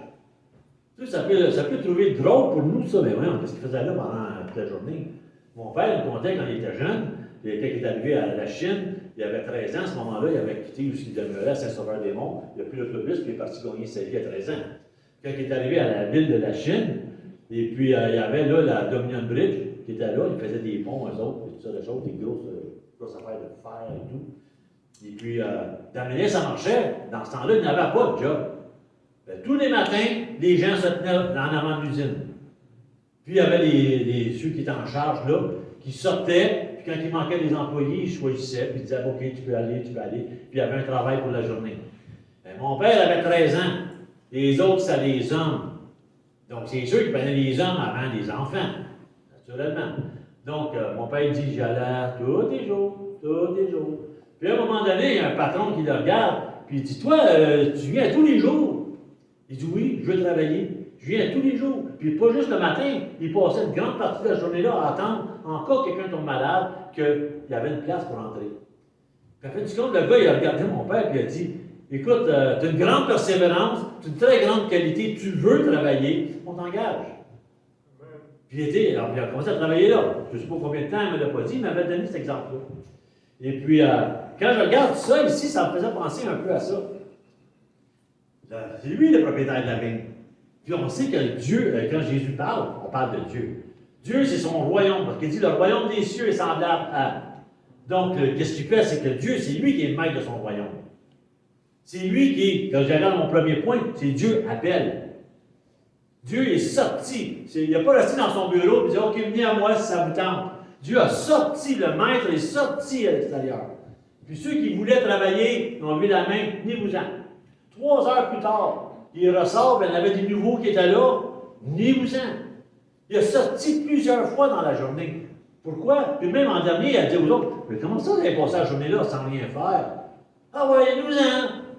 Tu sais, ça peut trouver drôle pour nous, ça, mais voyons, qu'est-ce qu'il faisait là pendant toute la journée? Mon père me contait quand il était jeune, quand il est arrivé à la Chine, il avait 13 ans, à ce moment-là, il avait quitté où il demeurait à Saint-Sauveur-des-Monts, il a pris l'autobus, puis il est parti gagner sa vie à 13 ans. Quand il est arrivé à la ville de la Chine, et puis il y avait là la Dominion Bridge qui était là, ils faisaient des ponts, eux autres, et tout ça, des choses, des grosses affaires de fer et tout. Et puis, dans le ça marchait, dans ce temps-là, il n'avait pas de job. Tous les matins, les gens se tenaient en avant de l'usine. Puis il y avait ceux qui étaient en charge là, qui sortaient, puis quand il manquait des employés, ils choisissaient, puis ils disaient, OK, tu peux aller, puis il y avait un travail pour la journée. Mon père avait 13 ans, les autres, c'était les hommes. Donc, c'est sûr qu'il prenaient les hommes avant les enfants, naturellement. Donc, mon père dit, j'allais tous les jours. Puis à un moment donné, il y a un patron qui le regarde, puis il dit, toi, tu viens tous les jours. Il dit, oui, je veux travailler. Je viens tous les jours. Puis pas juste le matin, il passait une grande partie de la journée-là à attendre encore quelqu'un tombe malade, qu'il y avait une place pour entrer. Puis à fin du compte, le gars, il a regardé mon père, puis il a dit, écoute, tu as une grande persévérance, tu as une très grande qualité, tu veux travailler, on t'engage. Puis il a commencé à travailler là. Je ne sais pas combien de temps il ne me l'a pas dit, il m'avait donné cet exemple-là. Et puis, quand je regarde ça ici, ça me faisait penser un peu à ça. C'est lui le propriétaire de la vigne. Puis on sait que Dieu, quand Jésus parle, on parle de Dieu. Dieu, c'est son royaume, parce qu'il dit le royaume des cieux est semblable à. Donc, qu'est-ce qu'il fait? C'est que Dieu, c'est lui qui est le maître de son royaume. C'est lui qui, quand j'allais à mon premier point, c'est Dieu appelle. Dieu est sorti. Il n'a pas resté dans son bureau et dit, OK, venez à moi si ça vous tente. Dieu a sorti, le maître est sorti à l'extérieur. Puis ceux qui voulaient travailler, ils ont levé la main, venez-vous-en. 3 heures plus tard, il ressort, il y en avait des nouveaux qui étaient là, venez-vous-en. Il a sorti plusieurs fois dans la journée. Pourquoi? Puis même en dernier, il a dit aux autres, mais comment ça, vous avez passé la journée-là sans rien faire? Ah ouais,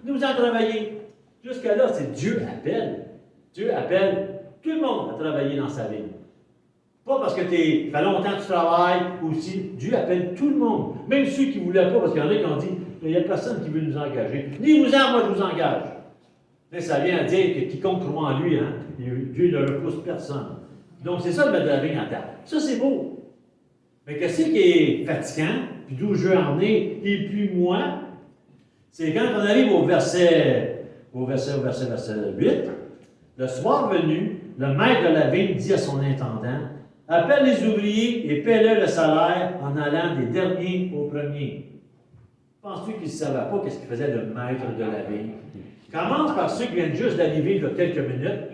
nous-en travailler. Jusqu'à là, c'est Dieu appelle. Dieu appelle tout le monde à travailler dans sa vie. Pas parce que ça fait longtemps que tu travailles, aussi. Dieu appelle tout le monde. Même ceux qui ne voulaient pas, parce qu'il y en a qui ont dit, il n'y a personne qui veut nous engager. Venez-vous-en, moi je vous engage. Mais ça vient à dire que quiconque croit en lui, hein, Dieu ne repousse personne. Donc c'est ça le mettre de la vigne en terre. Ça c'est beau. Mais qu'est-ce qui est fatigant, puis d'où je veux en venir, et puis moi, c'est quand on arrive au verset 8, le soir venu, le maître de la vigne dit à son intendant, « Appelle les ouvriers et paie-leur le salaire en allant des derniers aux premiers. » Penses-tu qu'il ne savait pas qu'est-ce qu'il faisait le maître de la vigne? Commence par ceux qui viennent juste d'arriver il y a quelques minutes.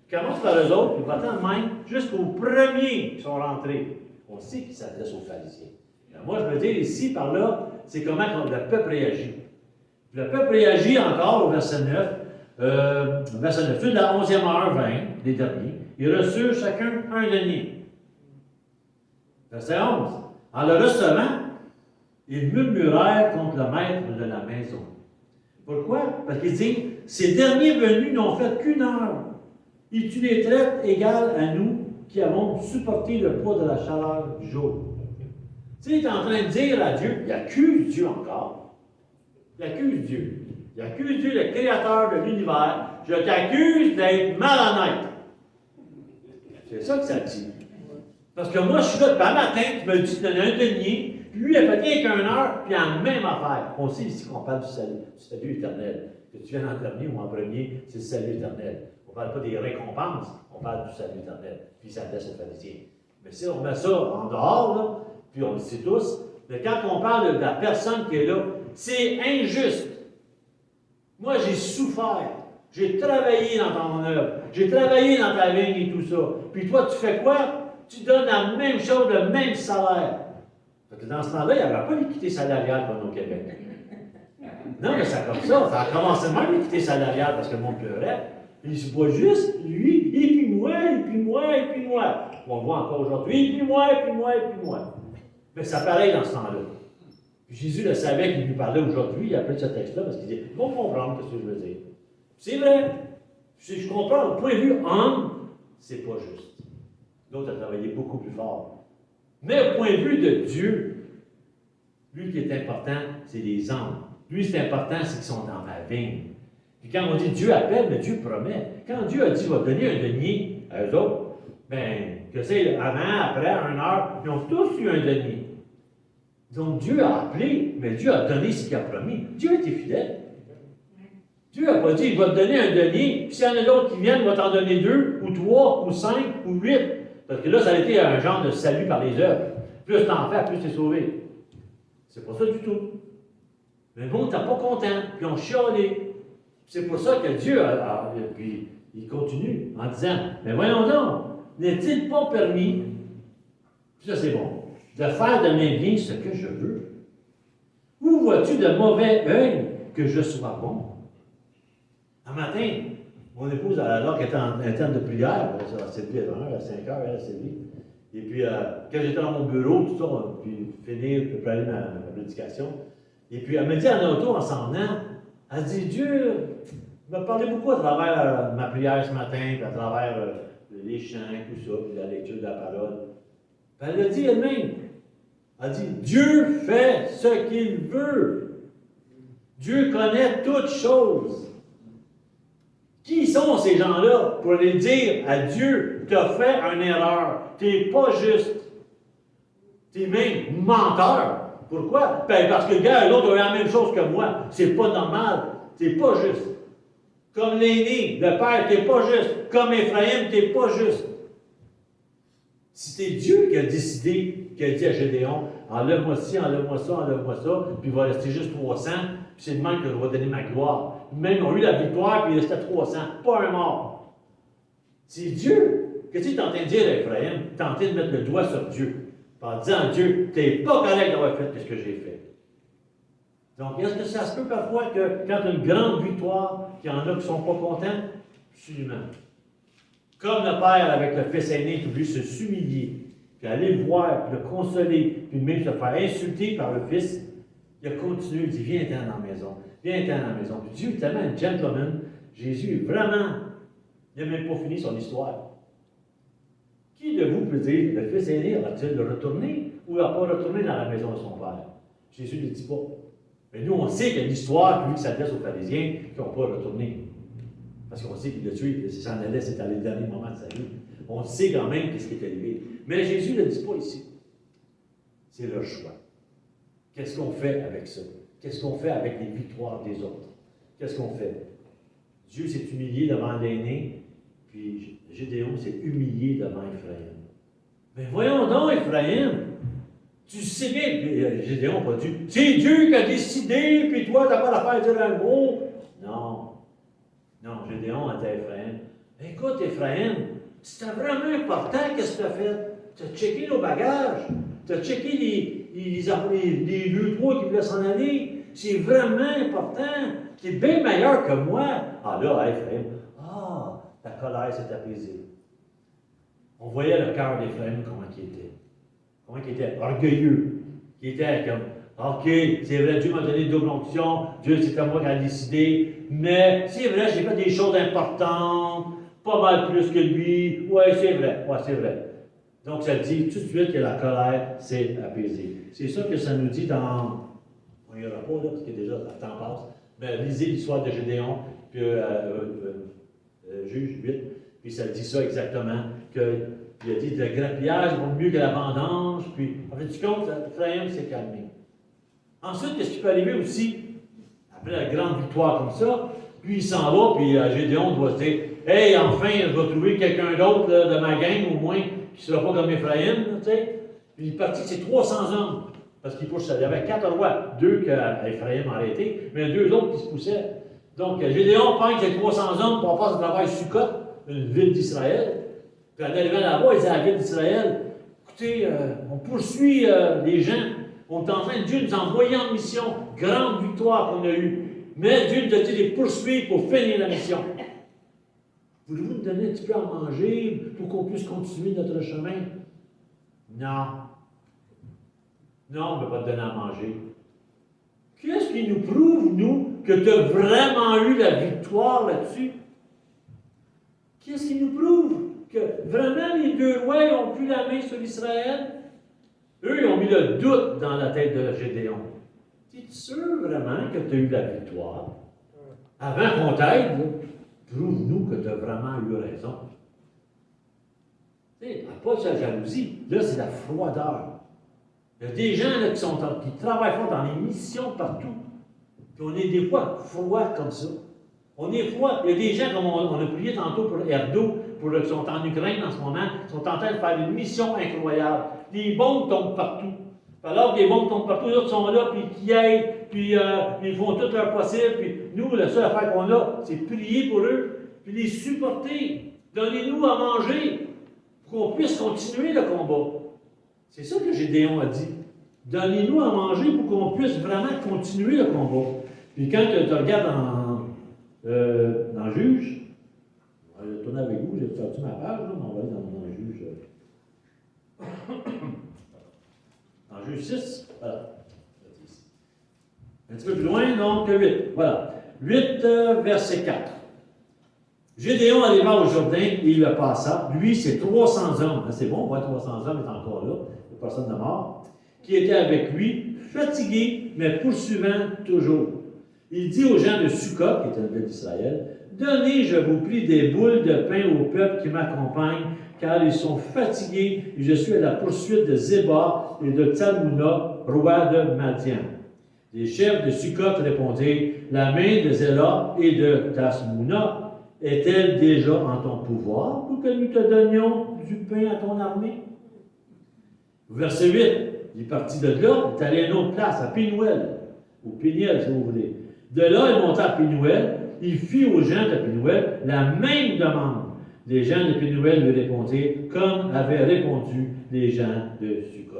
Commence par eux autres, puis va-t'en même jusqu'aux premiers qui sont rentrés. On sait qu'il s'adresse aux pharisiens. Alors moi, je veux dire ici, par là, c'est comment le peuple réagit. Le peuple réagit encore au verset 9. Verset 9. Tout de la 11e heure 20, les derniers, ils reçurent chacun un denier. Verset 11. En le recevant, ils murmurèrent contre le maître de la maison. Pourquoi? Parce qu'il dit, ces derniers venus n'ont fait qu'une heure. Et tu les traites égales à nous qui avons supporté le poids de la chaleur du jour. Tu sais, il est en train de dire à Dieu, il accuse Dieu encore. Il accuse Dieu. Il accuse Dieu, le créateur de l'univers. Je t'accuse d'être malhonnête. C'est ça que ça dit. Parce que moi, je suis là depuis matin, tu me dis que tu donnes un denier, puis lui, il a fait rien qu'une heure, puis en même affaire. On sait ici qu'on parle du salut éternel. Que tu viennes en dernier ou en premier, c'est le salut éternel. On ne parle pas des récompenses, on parle du salut éternel. Puis il s'adresse aux pharisiens. Mais si on met ça en dehors, là, puis on le sait tous, mais quand on parle de la personne qui est là, c'est injuste. Moi, j'ai souffert. J'ai travaillé dans ton œuvre. J'ai travaillé dans ta vigne et tout ça. Puis toi, tu fais quoi? Tu donnes la même chose, le même salaire. Parce que dans ce temps-là, il n'y avait pas l'équité salariale comme au Québec. Non, mais c'est comme ça. Ça a commencé même l'équité salariale parce que le monde pleurait. Puis c'est pas juste lui, et puis moi, et puis moi, et puis moi. On le voit encore aujourd'hui, et puis moi, et puis moi, et puis moi. Mais ça pareil dans ce temps-là. Puis Jésus le savait qu'il lui parlait aujourd'hui, il a appelé ce texte-là parce qu'il dit, ils vont comprendre ce que je veux dire. C'est vrai. Je comprends, au point de vue homme, c'est pas juste. L'autre a travaillé beaucoup plus fort. Mais au point de vue de Dieu, lui qui est important, c'est les hommes. Lui, c'est important, c'est qu'ils sont dans ma vigne. Puis quand on dit Dieu appelle, mais Dieu promet. Quand Dieu a dit, il va donner un denier à eux autres, bien, que c'est avant, après, 1 heure, ils ont tous eu un denier. Donc Dieu a appelé, mais Dieu a donné ce qu'il a promis. Dieu était fidèle. Dieu n'a pas dit, il va te donner un denier, puis s'il y en a d'autres qui viennent, il va t'en donner 2, ou 3, ou 5, ou 8. Parce que là, ça a été un genre de salut par les œuvres. Plus t'en fais, plus t'es sauvé. C'est pas ça du tout. Mais bon, t'es pas content, puis on chialé. C'est pour ça que Dieu puis il continue en disant, mais voyons donc, n'est-il pas permis, puis ça c'est bon, de faire de mes biens ce que je veux? Où vois-tu de mauvais œil que je sois bon? Un matin, mon épouse, alors qu'elle était en temps de prière, elle s'est levée à 5 heures, elle s'est levée. Et puis, quand j'étais dans mon bureau, tout ça, puis finir, préparer ma prédication, et puis elle me dit en auto, en s'en venant, elle dit, Dieu m'a parlé beaucoup à travers ma prière ce matin, puis à travers les chants, tout ça, puis la lecture de la parole. Puis elle a dit elle-même, elle dit, Dieu fait ce qu'il veut. Dieu connaît toutes choses. Qui sont ces gens-là pour les dire à Dieu, tu as fait une erreur, tu n'es pas juste, tu es même menteur. Pourquoi? Ben parce que le gars, l'autre a eu la même chose que moi. C'est pas normal, tu n'es pas juste. Comme l'aîné, le père, tu n'es pas juste. Comme Ephraïm, tu n'es pas juste. C'est Dieu qui a décidé, qui a dit à Gédéon, enlève-moi ci, enlève-moi ça, puis il va rester juste 300, puis c'est de même que je vais donner ma gloire. Même ils ont eu la victoire, puis il restait 300, pas un mort. C'est Dieu. Qu'est-ce que tu es en train de dire à Ephraïm? Tu es en train de mettre le doigt sur Dieu, en disant à Dieu, tu n'es pas correct d'avoir fait ce que j'ai fait. Donc, est-ce que ça se peut parfois que quand tu as une grande victoire, qu'il y en a qui ne sont pas contents? Absolument. Comme le père avec le fils aîné qui voulait se s'humilier, puis aller le voir, puis le consoler, puis même se faire insulter par le fils, il a continué, il dit, viens-t'en dans la maison, viens-t'en dans la maison. Puis Dieu est tellement un gentleman, Jésus est vraiment, il n'a même pas fini son histoire. Qui de vous peut dire, le fils aîné, va-t-il retourner ou il n'a pas retourné dans la maison de son père? Jésus ne le dit pas. Mais nous, on sait qu'il y a une histoire, lui, qui s'adresse aux pharisiens, qui n'ont pas retourné. Parce qu'on sait qu'il l'a tué, qu'il s'en allait, c'était dans les derniers moments de sa vie. On sait quand même ce qui est arrivé. Mais Jésus ne le dit pas ici. C'est leur choix. Qu'est-ce qu'on fait avec ça? Qu'est-ce qu'on fait avec les victoires des autres? Qu'est-ce qu'on fait? Dieu s'est humilié devant l'aîné, Puis Gédéon s'est humilié devant Ephraim. Mais voyons donc, Ephraim, tu sais bien, puis Gédéon n'a pas dit, c'est Dieu qui a décidé, puis toi, tu n'as pas l'affaire de dire un mot. Non. Non, Gédéon a dit à Ephraim, écoute, Ephraim, c'était vraiment important qu'est-ce que tu as fait. Tu as checké nos bagages, tu as checké les 2-3 qui voulaient s'en aller. C'est vraiment important. Tu es bien meilleur que moi. Ah là, Ephraim, ta colère s'est apaisée. On voyait le cœur d'Ephraim, comment il était. Comment il était orgueilleux. Il était comme, OK, c'est vrai, Dieu m'a donné double onction, Dieu, c'est à moi qui a décidé, mais c'est vrai, j'ai fait des choses importantes, pas mal plus que lui. Ouais, c'est vrai. Donc, ça dit tout de suite que la colère s'est apaisée. C'est ça que ça nous dit dans. On n'y aura pas, là, parce que déjà, le temps passe. Mais lisez l'histoire de Gédéon, puis Juge 8, puis ça dit ça exactement, qu'il a dit le grappillage vaut mieux que la vendange, puis, en fait, du compte, Ephraim s'est calmé. Ensuite, qu'est-ce qui peut arriver aussi, après la grande victoire comme ça, puis il s'en va, puis Gédéon doit se dire, hey, enfin, je vais trouver quelqu'un d'autre de ma gang, au moins, qui ne sera pas comme Ephraim, tu sais. Puis il est parti, c'est 300 hommes, parce qu'il y avait 4 rois, 2 qu'Ephraim a arrêtés, mais 2 autres qui se poussaient. Donc, Gédéon pense que c'est 300 hommes pour faire ce travail Sukkot, une ville d'Israël. Puis en arrivant là-bas, il dit à la ville d'Israël, écoutez, on poursuit les gens, on est en train de Dieu nous envoyer en mission, grande victoire qu'on a eue. Mais Dieu nous a dit de les poursuivre pour finir la mission. Voulez-vous nous donner un petit peu à manger pour qu'on puisse continuer notre chemin? Non. Non, on ne peut pas te donner à manger. Qu'est-ce qui nous prouve, nous, que tu as vraiment eu la victoire là-dessus? Qu'est-ce qui nous prouve que vraiment les 2 rois ont pris la main sur Israël? Eux, ils ont mis le doute dans la tête de Gédéon. Es-tu sûr vraiment que tu as eu la victoire? Avant qu'on t'aide, prouve-nous que tu as vraiment eu raison. Tu sais, pas de la jalousie, là, c'est la froideur. Il y a des gens là, qui travaillent fort dans les missions partout. Puis on est des fois froids comme ça. On est froid. Il y a des gens, comme on a prié tantôt pour Erdo, qui sont en Ukraine en ce moment, sont en train de faire une mission incroyable. Les bombes tombent partout. Alors que les bombes tombent partout, les autres sont là, puis qui aident, puis ils font tout leur possible. Puis nous, la seule affaire qu'on a, c'est prier pour eux, puis les supporter. Donnez-nous à manger pour qu'on puisse continuer le combat. C'est ça que Gédéon a dit. Donnez-nous à manger pour qu'on puisse vraiment continuer le combat. Puis quand tu regardes dans Juge, je vais tourner avec vous, j'ai perdu ma page, là, mais on va aller dans Juge. Dans Juge 6, voilà. Un petit peu plus loin, donc 8. Voilà. 8, verset 4. Gédéon arriva au Jourdain et il le passa. Lui, c'est 300 hommes. C'est bon, on voit 300 hommes est encore là. Il n'y a personne de mort. Qui étaient avec lui, fatigués, mais poursuivant toujours. Il dit aux gens de Sukkot, qui était une ville d'Israël, donnez, je vous prie, des boules de pain au peuple qui m'accompagne, car ils sont fatigués, et je suis à la poursuite de Zéba et de Tsalmouna, roi de Madian. Les chefs de Sukkot répondirent, la main de Zéla et de Tasmouna est-elle déjà en ton pouvoir pour que nous te donnions du pain à ton armée? Verset 8, il est parti de là, il est allé à une autre place, à Pénuel, ou Péniel si vous voulez. De là, il monta à Pénuel, il fit aux gens de Pénuel la même demande. Les gens de Pénuel lui répondirent comme avaient répondu les gens de Sukkot.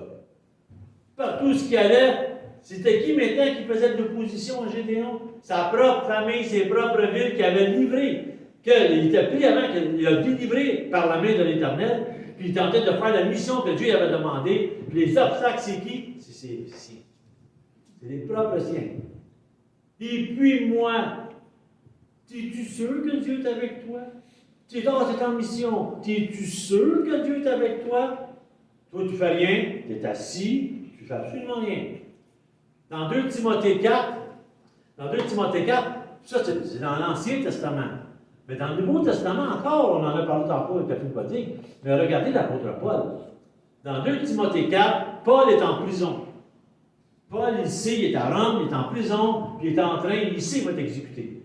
Partout ce qui allait, c'était qui maintenant qui faisait de l'opposition à Gédéon? Sa propre famille, ses propres villes qui avaient livré. Il était pris avant qu'il a délivré par la main de l'Éternel, puis il tentait de faire la mission que Dieu avait demandée. Puis les obstacles, c'est qui? C'est les propres siens. Et puis moi, es-tu sûr que Dieu est avec toi? Tu es en mission. Es-tu sûr que Dieu est avec toi? Toi, tu ne fais rien, tu es assis, tu ne fais absolument rien. Dans 2 Timothée 4, ça c'est dans l'Ancien Testament. Mais dans le Nouveau Testament encore, on en a parlé tantôt avec la Philippotique, mais regardez l'apôtre Paul. Dans 2 Timothée 4, Paul est en prison. Paul, il sait, il est à Rome, il est en prison, puis il est en train, il sait qu'il va être exécuté.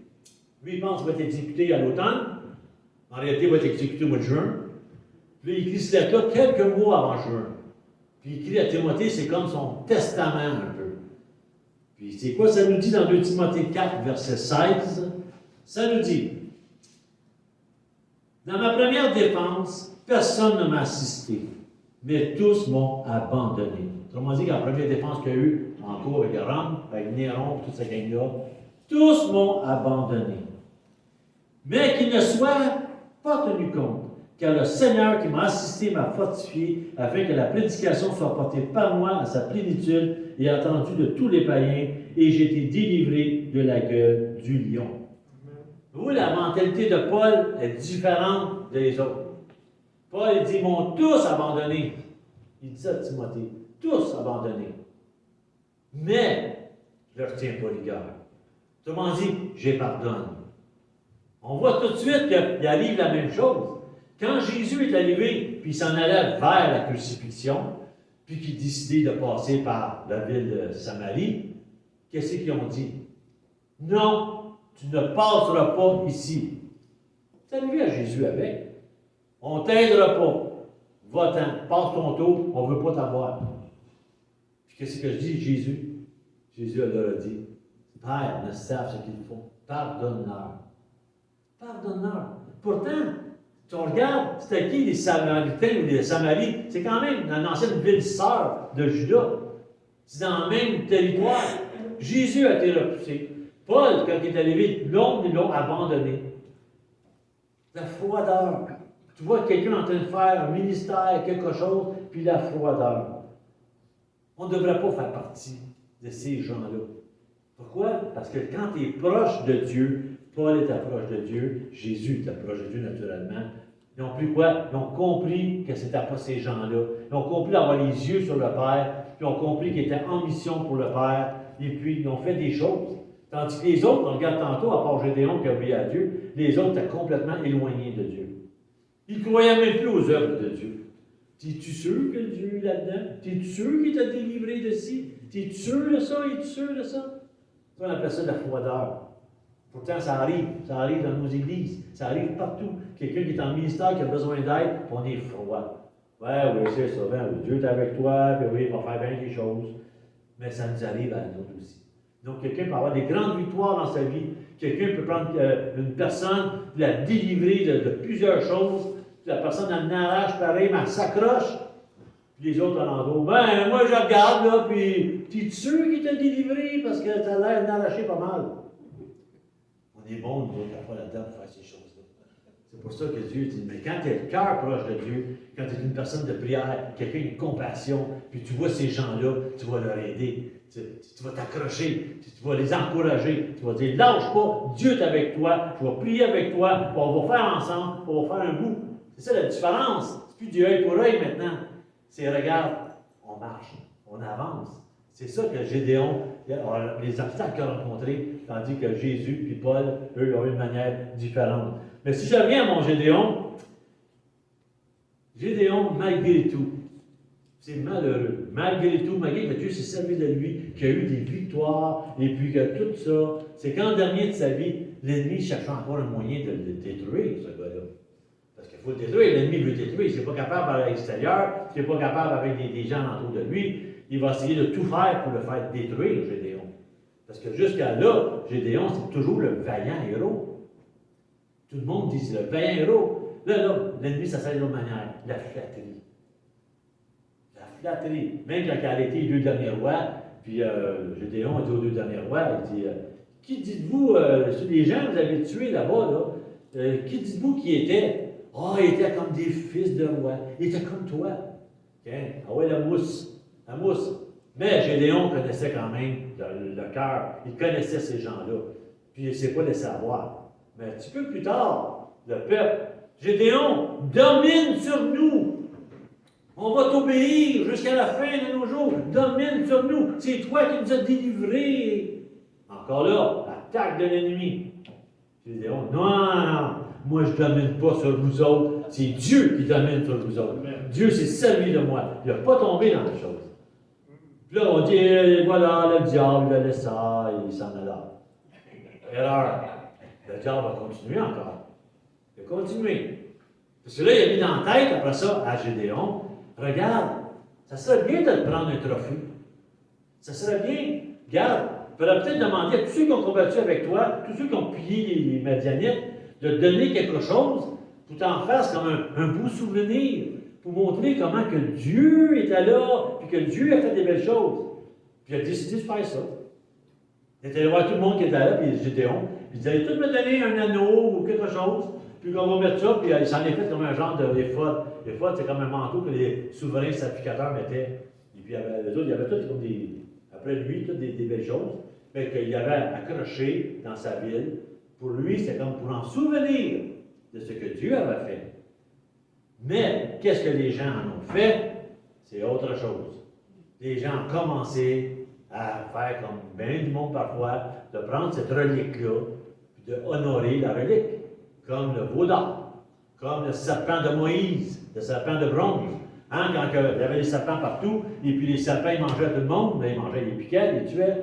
Lui, il pense qu'il va être exécuté à l'automne, En réalité, il va être exécuté au mois de juin. Puis il écrit cette lettre-là quelques mois avant juin. Puis il écrit à Timothée, c'est comme son testament un peu. Puis c'est quoi ça nous dit dans 2 Timothée 4, verset 16? Ça nous dit, dans ma première défense, personne ne m'a assisté, mais tous m'ont abandonné. Autrement dit, la première défense qu'il y a eu en cours avec Rome, avec Néron, toute cette gang-là, tous m'ont abandonné. Mais qu'il ne soit pas tenu compte, car le Seigneur qui m'a assisté m'a fortifié, afin que la prédication soit portée par moi à sa plénitude et entendue de tous les païens, et j'ai été délivré de la gueule du lion. Vous, la mentalité de Paul est différente des autres. Paul, il dit, ils m'ont tous abandonné. Il dit ça à Timothée, tous abandonnés. Mais, je ne leur tiens pas rigueur. Autrement dit, je pardonne. On voit tout de suite qu'il arrive la même chose. Quand Jésus est arrivé, puis il s'en allait vers la crucifixion, puis qu'il décidait de passer par la ville de Samarie, qu'est-ce qu'ils ont dit? Non, tu ne passeras pas ici. C'est arrivé à Jésus avec. On ne t'aidera pas. Va-t'en, passe ton tour, on ne veut pas t'avoir. Puis qu'est-ce que je dis, Jésus? Jésus leur a dit, Père, ne savent ce qu'ils font. Pardonne-leur. Pardonne-leur. Pourtant, tu regardes, c'était qui les Samaritains ou les Samaries? C'est quand même une ancienne ville sœur de Juda. C'est dans le même territoire. Jésus a été repoussé. Paul, quand il est arrivé, ils l'ont abandonné. La froideur. Tu vois quelqu'un en train de faire un ministère, quelque chose, puis la froideur. On ne devrait pas faire partie de ces gens-là. Pourquoi? Parce que quand tu es proche de Dieu, Paul est approche de Dieu, Jésus est approche de Dieu naturellement. Ils ont pu quoi? Ils ont compris que ce n'était pas ces gens-là. Ils ont compris d'avoir les yeux sur le Père, puis ils ont compris qu'ils étaient en mission pour le Père, et puis ils ont fait des choses. Tandis que les autres, on regarde tantôt, à part Gédéon qui a obéi à Dieu, les autres étaient complètement éloignés de Dieu. Ils ne croyaient même plus aux œuvres de Dieu. Es-tu sûr que Dieu est là-dedans? Es-tu sûr qu'il t'a délivré de ci? Es-tu sûr de ça? Es-tu sûr de ça? On appelle ça de la froideur. Pourtant, ça arrive dans nos églises, ça arrive partout. Quelqu'un qui est en ministère, qui a besoin d'aide, on est froid. Ouais, oui, c'est ça, ben, Dieu est avec toi, puis oui, il va faire bien des choses. Mais ça nous arrive à nous aussi. Donc, quelqu'un peut avoir des grandes victoires dans sa vie. Quelqu'un peut prendre une personne, la délivrer de plusieurs choses. Puis la personne, elle n'arrache pareil, mais elle s'accroche. Puis les autres alentours, ben, moi, je regarde, là, puis t'es sûr qu'il t'a délivré parce que t'as l'air d'arracher pas mal. On est bon, nous autres, parfois là-dedans, pour faire ces choses-là. C'est pour ça que Dieu dit, mais quand tu es le cœur proche de Dieu, quand tu es une personne de prière, quelqu'un de compassion, puis tu vois ces gens-là, tu vas leur aider. Tu vas t'accrocher, tu vas les encourager, tu vas dire, lâche pas, Dieu est avec toi, je vais prier avec toi, on va faire ensemble, on va faire un bout. C'est ça la différence. C'est plus du œil pour œil maintenant. C'est, regarde, on marche, on avance. C'est ça que Gédéon, les obstacles qu'il a rencontrés, tandis que Jésus et Paul, eux, ont eu une manière différente. Mais si je reviens à mon Gédéon, malgré tout, c'est malheureux. Malgré tout, malgré que Dieu s'est servi de lui, qu'il a eu des victoires, et puis que tout ça, c'est qu'en dernier de sa vie, l'ennemi cherchait encore un moyen de le détruire, ce gars-là. Parce qu'il faut le détruire, l'ennemi veut le détruire. Il n'est pas capable à l'extérieur, il n'est pas capable avec des gens autour de lui. Il va essayer de tout faire pour le faire détruire, Gédéon. Parce que jusqu'à là, Gédéon, c'est toujours le vaillant héros. Tout le monde dit c'est le vaillant héros. Là, l'ennemi, ça sert d'une autre manière, la flatterie. La flatterie. Même quand il a été les 2 derniers rois, puis Gédéon a dit aux 2 derniers rois, il dit, qui dites-vous, les gens que vous avez tués là-bas, qui dites-vous qui étaient? Ah, ils étaient comme des fils de rois. Ils étaient comme toi. Okay? Ah ouais, la mousse. Mais Gédéon connaissait quand même le cœur. Il connaissait ces gens-là. Puis il ne s'est pas laissé avoir. Mais un petit peu plus tard, le peuple, Gédéon, domine sur nous. On va t'obéir jusqu'à la fin de nos jours. Domine sur nous. C'est toi qui nous as délivrés. Encore là, attaque de l'ennemi. Gédéon, non. Moi, je ne domine pas sur vous autres. C'est Dieu qui domine sur vous autres. Dieu s'est servi de moi. Il n'a pas tombé dans la chose. Puis là, on dit, voilà, le diable, il a laissé ça, il s'en allait. Erreur. Le diable va continuer encore. Il a continué. Parce que là, il a mis dans la tête, après ça, à Gédéon, regarde, ça serait bien de te prendre un trophée. Ça serait bien, regarde, il faudrait peut-être demander à tous ceux qui ont combattu avec toi, tous ceux qui ont pillé les Madianites, de te donner quelque chose pour t'en faire comme un beau souvenir, pour montrer comment que Dieu était là, puis que Dieu a fait des belles choses. Puis il a décidé de faire ça. Il était allé voir tout le monde qui était là, puis Gédéon, puis il disait, allez tous me donner un anneau ou quelque chose, puis qu'on va mettre ça, puis il s'en est fait comme un genre d'éphod. L'éphod, c'est comme un manteau que les souverains sacrificateurs mettaient. Et puis, les autres, il y avait tout comme après lui, toutes des belles choses, mais qu'il avait accroché dans sa ville. Pour lui, c'était comme pour en souvenir de ce que Dieu avait fait. Mais, qu'est-ce que les gens en ont fait? C'est autre chose. Les gens ont commencé à faire comme bien du monde parfois, de prendre cette relique-là, puis de honorer la relique, comme le veau d'or, comme le serpent de Moïse, le serpent de bronze. Hein, quand il y avait des serpents partout, et puis les serpents, ils mangeaient tout le monde, mais ils mangeaient, ils piquaient, ils tuaient.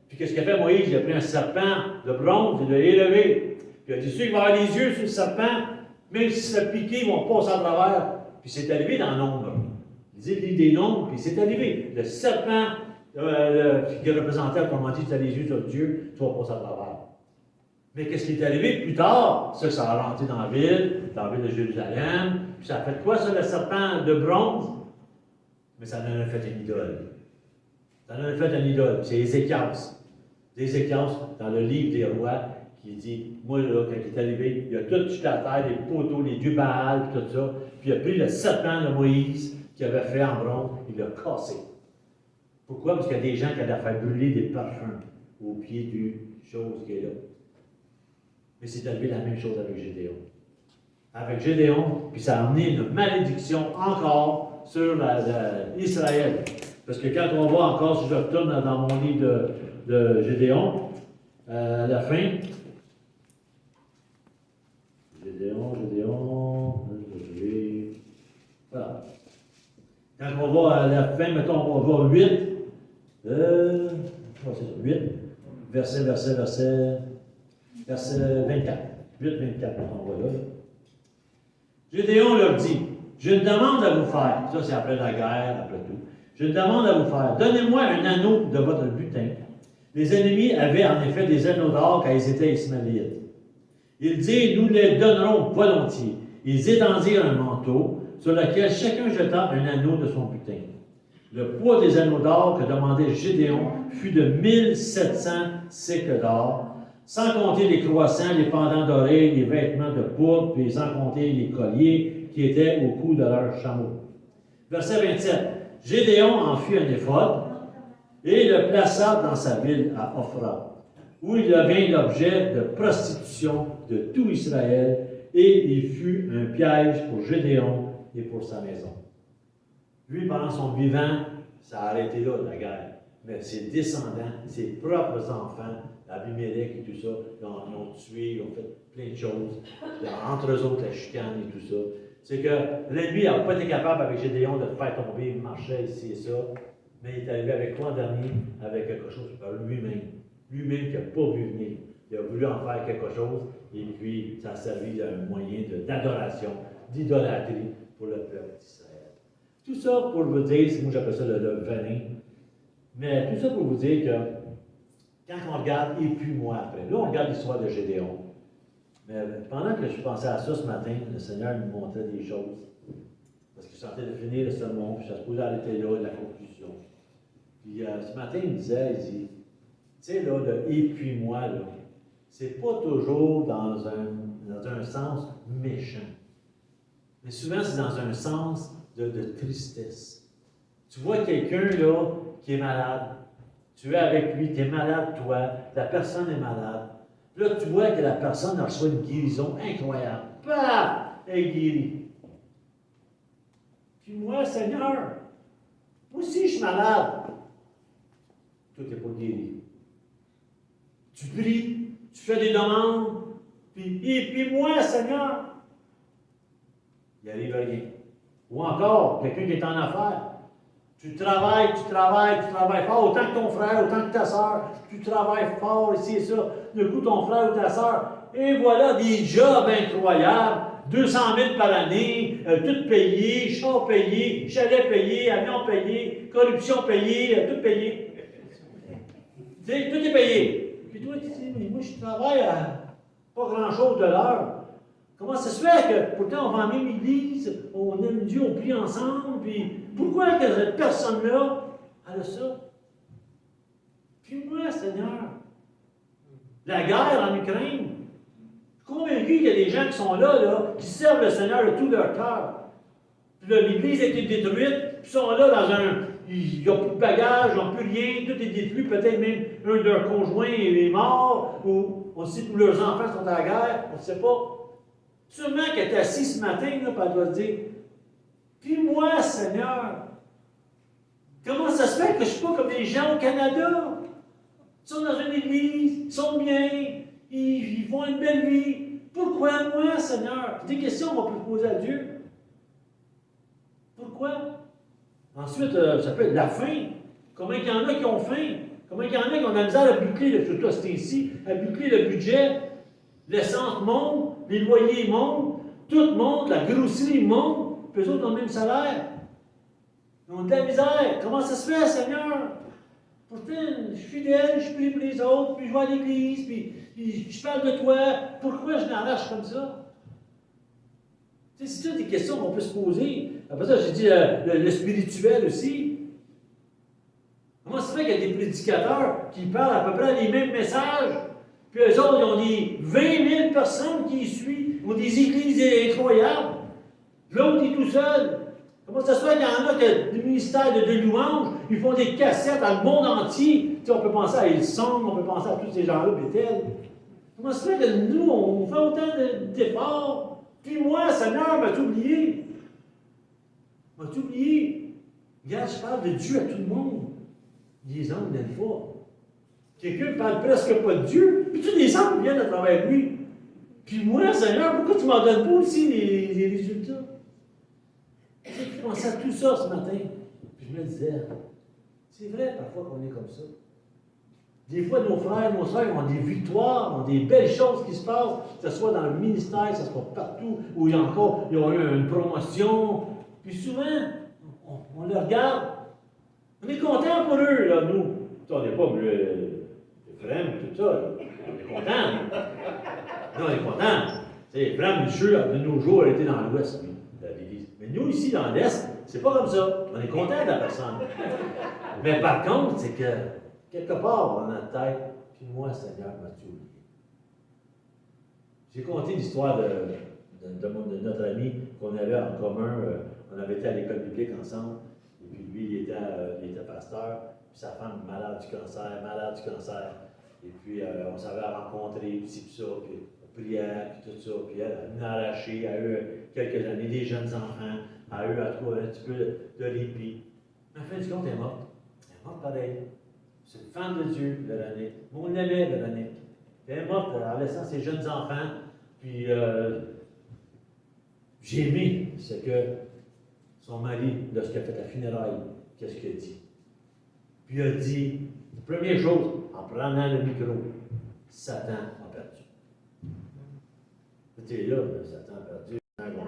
Puis qu'est-ce qu'a fait Moïse? Il a pris un serpent de bronze, il l'a élevé. Puis il a dit, ceux qui vont avoir les yeux sur le serpent, même si ça piqué, ils vont passer à travers. Puis c'est arrivé dans le nombre. Il dit des nombres, puis c'est arrivé. Le serpent qui représentait, autrement dit, tu as les yeux sur Dieu, tu vas passer à travers. Mais qu'est-ce qui est arrivé plus tard? Ça a rentré dans la ville de Jérusalem. Puis ça a fait quoi, ça, le serpent de bronze? Mais ça en a fait une idole. Ça en a fait une idole. C'est Ézéchias. Ézéchias, dans le livre des rois, qui dit, moi, là, quand il est arrivé, il a tout jeté à terre, les poteaux, les dieux Baal, tout ça. Puis il a pris le serpent de Moïse, qu'il avait fait en bronze, il l'a cassé. Pourquoi? Parce qu'il y a des gens qui allaient faire brûler des parfums au pied du chose qui est là. Mais c'est arrivé la même chose avec Gédéon. Avec Gédéon, puis ça a amené une malédiction encore sur Israël. Parce que quand on voit encore, si je retourne dans mon livre de Gédéon, à la fin, voilà. Quand on va à la fin, mettons, on va 8, c'est ça, 8, verset 24. 8, 24, on va là. Gédéon leur dit, j'ai une demande à vous faire. Ça, c'est après la guerre, après tout. J'ai une demande à vous faire. Donnez-moi un anneau de votre butin. Les ennemis avaient en effet des anneaux d'or quand ils étaient ismaélites. Ils dirent, nous les donnerons volontiers. Ils étendirent un manteau sur lequel chacun jeta un anneau de son butin. Le poids des anneaux d'or que demandait Gédéon fut de 1700 cycles d'or, sans compter les croissants, les pendants d'oreilles, les vêtements de pourpre, puis sans compter les colliers qui étaient au cou de leurs chameaux. Verset 27. Gédéon en fit un éphod et le plaça dans sa ville à Ophra, où il devint l'objet de prostitution de tout Israël, et il fut un piège pour Gédéon et pour sa maison. Lui, pendant son vivant, ça a arrêté là, la guerre. Mais ses descendants, ses propres enfants, Abimelech et tout ça, ils ont tué, ils ont fait plein de choses. Entre eux autres, la chicane et tout ça. C'est que l'ennemi n'a pas été capable avec Gédéon de le faire tomber, il marchait ici et ça. Mais il est arrivé avec quoi en dernier? Avec quelque chose par lui-même. Lui-même qui n'a pas vu venir. Il a voulu en faire quelque chose, et puis ça a servi d'un moyen d'adoration, d'idolâtrie pour le peuple d'Israël. Tout ça pour vous dire, moi j'appelle ça le venin, mais tout ça pour vous dire que quand on regarde, et puis moi après, là on regarde l'histoire de Gédéon. Mais pendant que je pensais à ça ce matin, le Seigneur me montrait des choses. Parce qu'il sentait de finir le sermon, puis ça se posait arrêter là, la conclusion. Puis ce matin, il me disait, il dit, tu sais, là, le et puis moi, là, c'est pas toujours dans un sens méchant. Mais souvent, c'est dans un sens de tristesse. Tu vois quelqu'un, là, qui est malade. Tu es avec lui, tu es malade, toi. La personne est malade. Là, tu vois que la personne reçoit une guérison incroyable. Paf! Elle est guérie. Puis moi, Seigneur, moi aussi, je suis malade. Toi, tu n'es pas guéri. Tu pries, tu fais des demandes, et puis moi, Seigneur, il n'arrive rien. Ou encore, quelqu'un qui est en affaires. Tu travailles fort, autant que ton frère, autant que ta soeur, tu travailles fort ici et ça. le coup ton frère ou ta soeur. Et voilà des jobs incroyables, 200 000 par année, tout payé, char payé, chalet payé, avion payé, corruption payée, tout payé. Tu sais, tout est payé. Puis toi, tu dis, mais moi, je travaille à pas grand-chose de l'heure. Comment ça se fait que pourtant on va en même église, on aime Dieu, on prie ensemble, puis pourquoi que cette personne-là, elle a ça? Puis moi, Seigneur, la guerre en Ukraine, je suis convaincu qu'il y a des gens qui sont là, qui servent le Seigneur de tout leur cœur. Puis là, l'église a été détruite, puis ils sont là dans un. Ils n'ont plus de bagages, ils n'ont plus rien, tout est détruit, peut-être même un de leurs conjoints est mort, ou on sait que tous leurs enfants sont à la guerre, on ne sait pas. Sûrement qu'elle est assise ce matin, là, puis elle doit se dire, puis moi, Seigneur, comment ça se fait que je ne suis pas comme les gens au Canada? Ils sont dans une église, ils sont bien, ils font une belle vie. Pourquoi moi, Seigneur? C'est des questions qu'on peut poser à Dieu. Pourquoi? Ensuite, ça peut être la faim. Combien il y en a qui ont faim? Combien il y en a qui ont de la misère à boucler, surtout à ce temps-ci, à boucler le budget? L'essence monte, les loyers montent, tout monte, la grosserie monte, puis eux autres ont le même salaire. Ils ont de la misère. Comment ça se fait, Seigneur? Pourtant, je suis fidèle, je prie pour les autres, puis je vais à l'église, puis je parle de toi. Pourquoi je m'arrache comme ça? Tu sais, c'est toutes des questions qu'on peut se poser. Après ça, j'ai dit le spirituel aussi. Comment ça se fait qu'il y a des prédicateurs qui parlent à peu près les mêmes messages? Puis eux autres, ils ont des 20 000 personnes qui y suivent, ils ont des églises incroyables. L'autre est tout seul. Comment ça se fait qu'il y en a qui ont des ministères de louanges, ils font des cassettes dans le monde entier. Tu sais, on peut penser à Hillsong, on peut penser à tous ces gens-là, Bethel. Comment ça se fait que nous, on fait autant d'efforts? Puis moi, Seigneur, m'as-tu oublié? M'as-tu oublié? Regarde, je parle de Dieu à tout le monde. Les hommes n'aiment pas. Quelqu'un ne parle presque pas de Dieu, puis tous les hommes viennent à travers lui. Puis moi, Seigneur, pourquoi tu ne m'en donnes pas aussi les résultats? Je pensais à tout ça ce matin. Puis je me disais, c'est vrai parfois qu'on est comme ça. Des fois, nos frères, nos sœurs ont des victoires, ont des belles choses qui se passent, que ce soit dans le ministère, que ce soit partout, où il y a encore, ils ont eu une promotion. Puis souvent, on les regarde. On est content pour eux, là, nous. On n'est pas vraiment tout ça. Là. On est content. Non, on est content. C'est vraiment le jeu de nos jours, elle était dans l'ouest, de l'Église. Mais nous, ici, dans l'Est, c'est pas comme ça. On est content de la personne. Mais par contre, c'est que, quelque part dans notre tête, puis moi, Seigneur, m'as-tu oublié? J'ai conté l'histoire de notre ami qu'on avait en commun. On avait été à l'école biblique ensemble. Et puis lui, il était pasteur. Puis sa femme, malade du cancer. Et puis, on s'avait rencontrés, puis ci, puis ça, puis on priait, puis tout ça. Puis elle a arraché, elle a eu quelques années, des jeunes enfants, elle a eu à trouver un petit peu de répit. Mais en fin du compte, elle est morte. Elle est morte pareil. C'est une femme de Dieu, Véronique. On l'aimait, Véronique. Elle est morte en laissant ses jeunes enfants. Puis, j'ai aimé ce que son mari, lorsqu'il a fait la funéraille, qu'est-ce qu'il a dit? Puis il a dit, première chose, en prenant le micro, Satan a perdu. C'était là, Satan a perdu.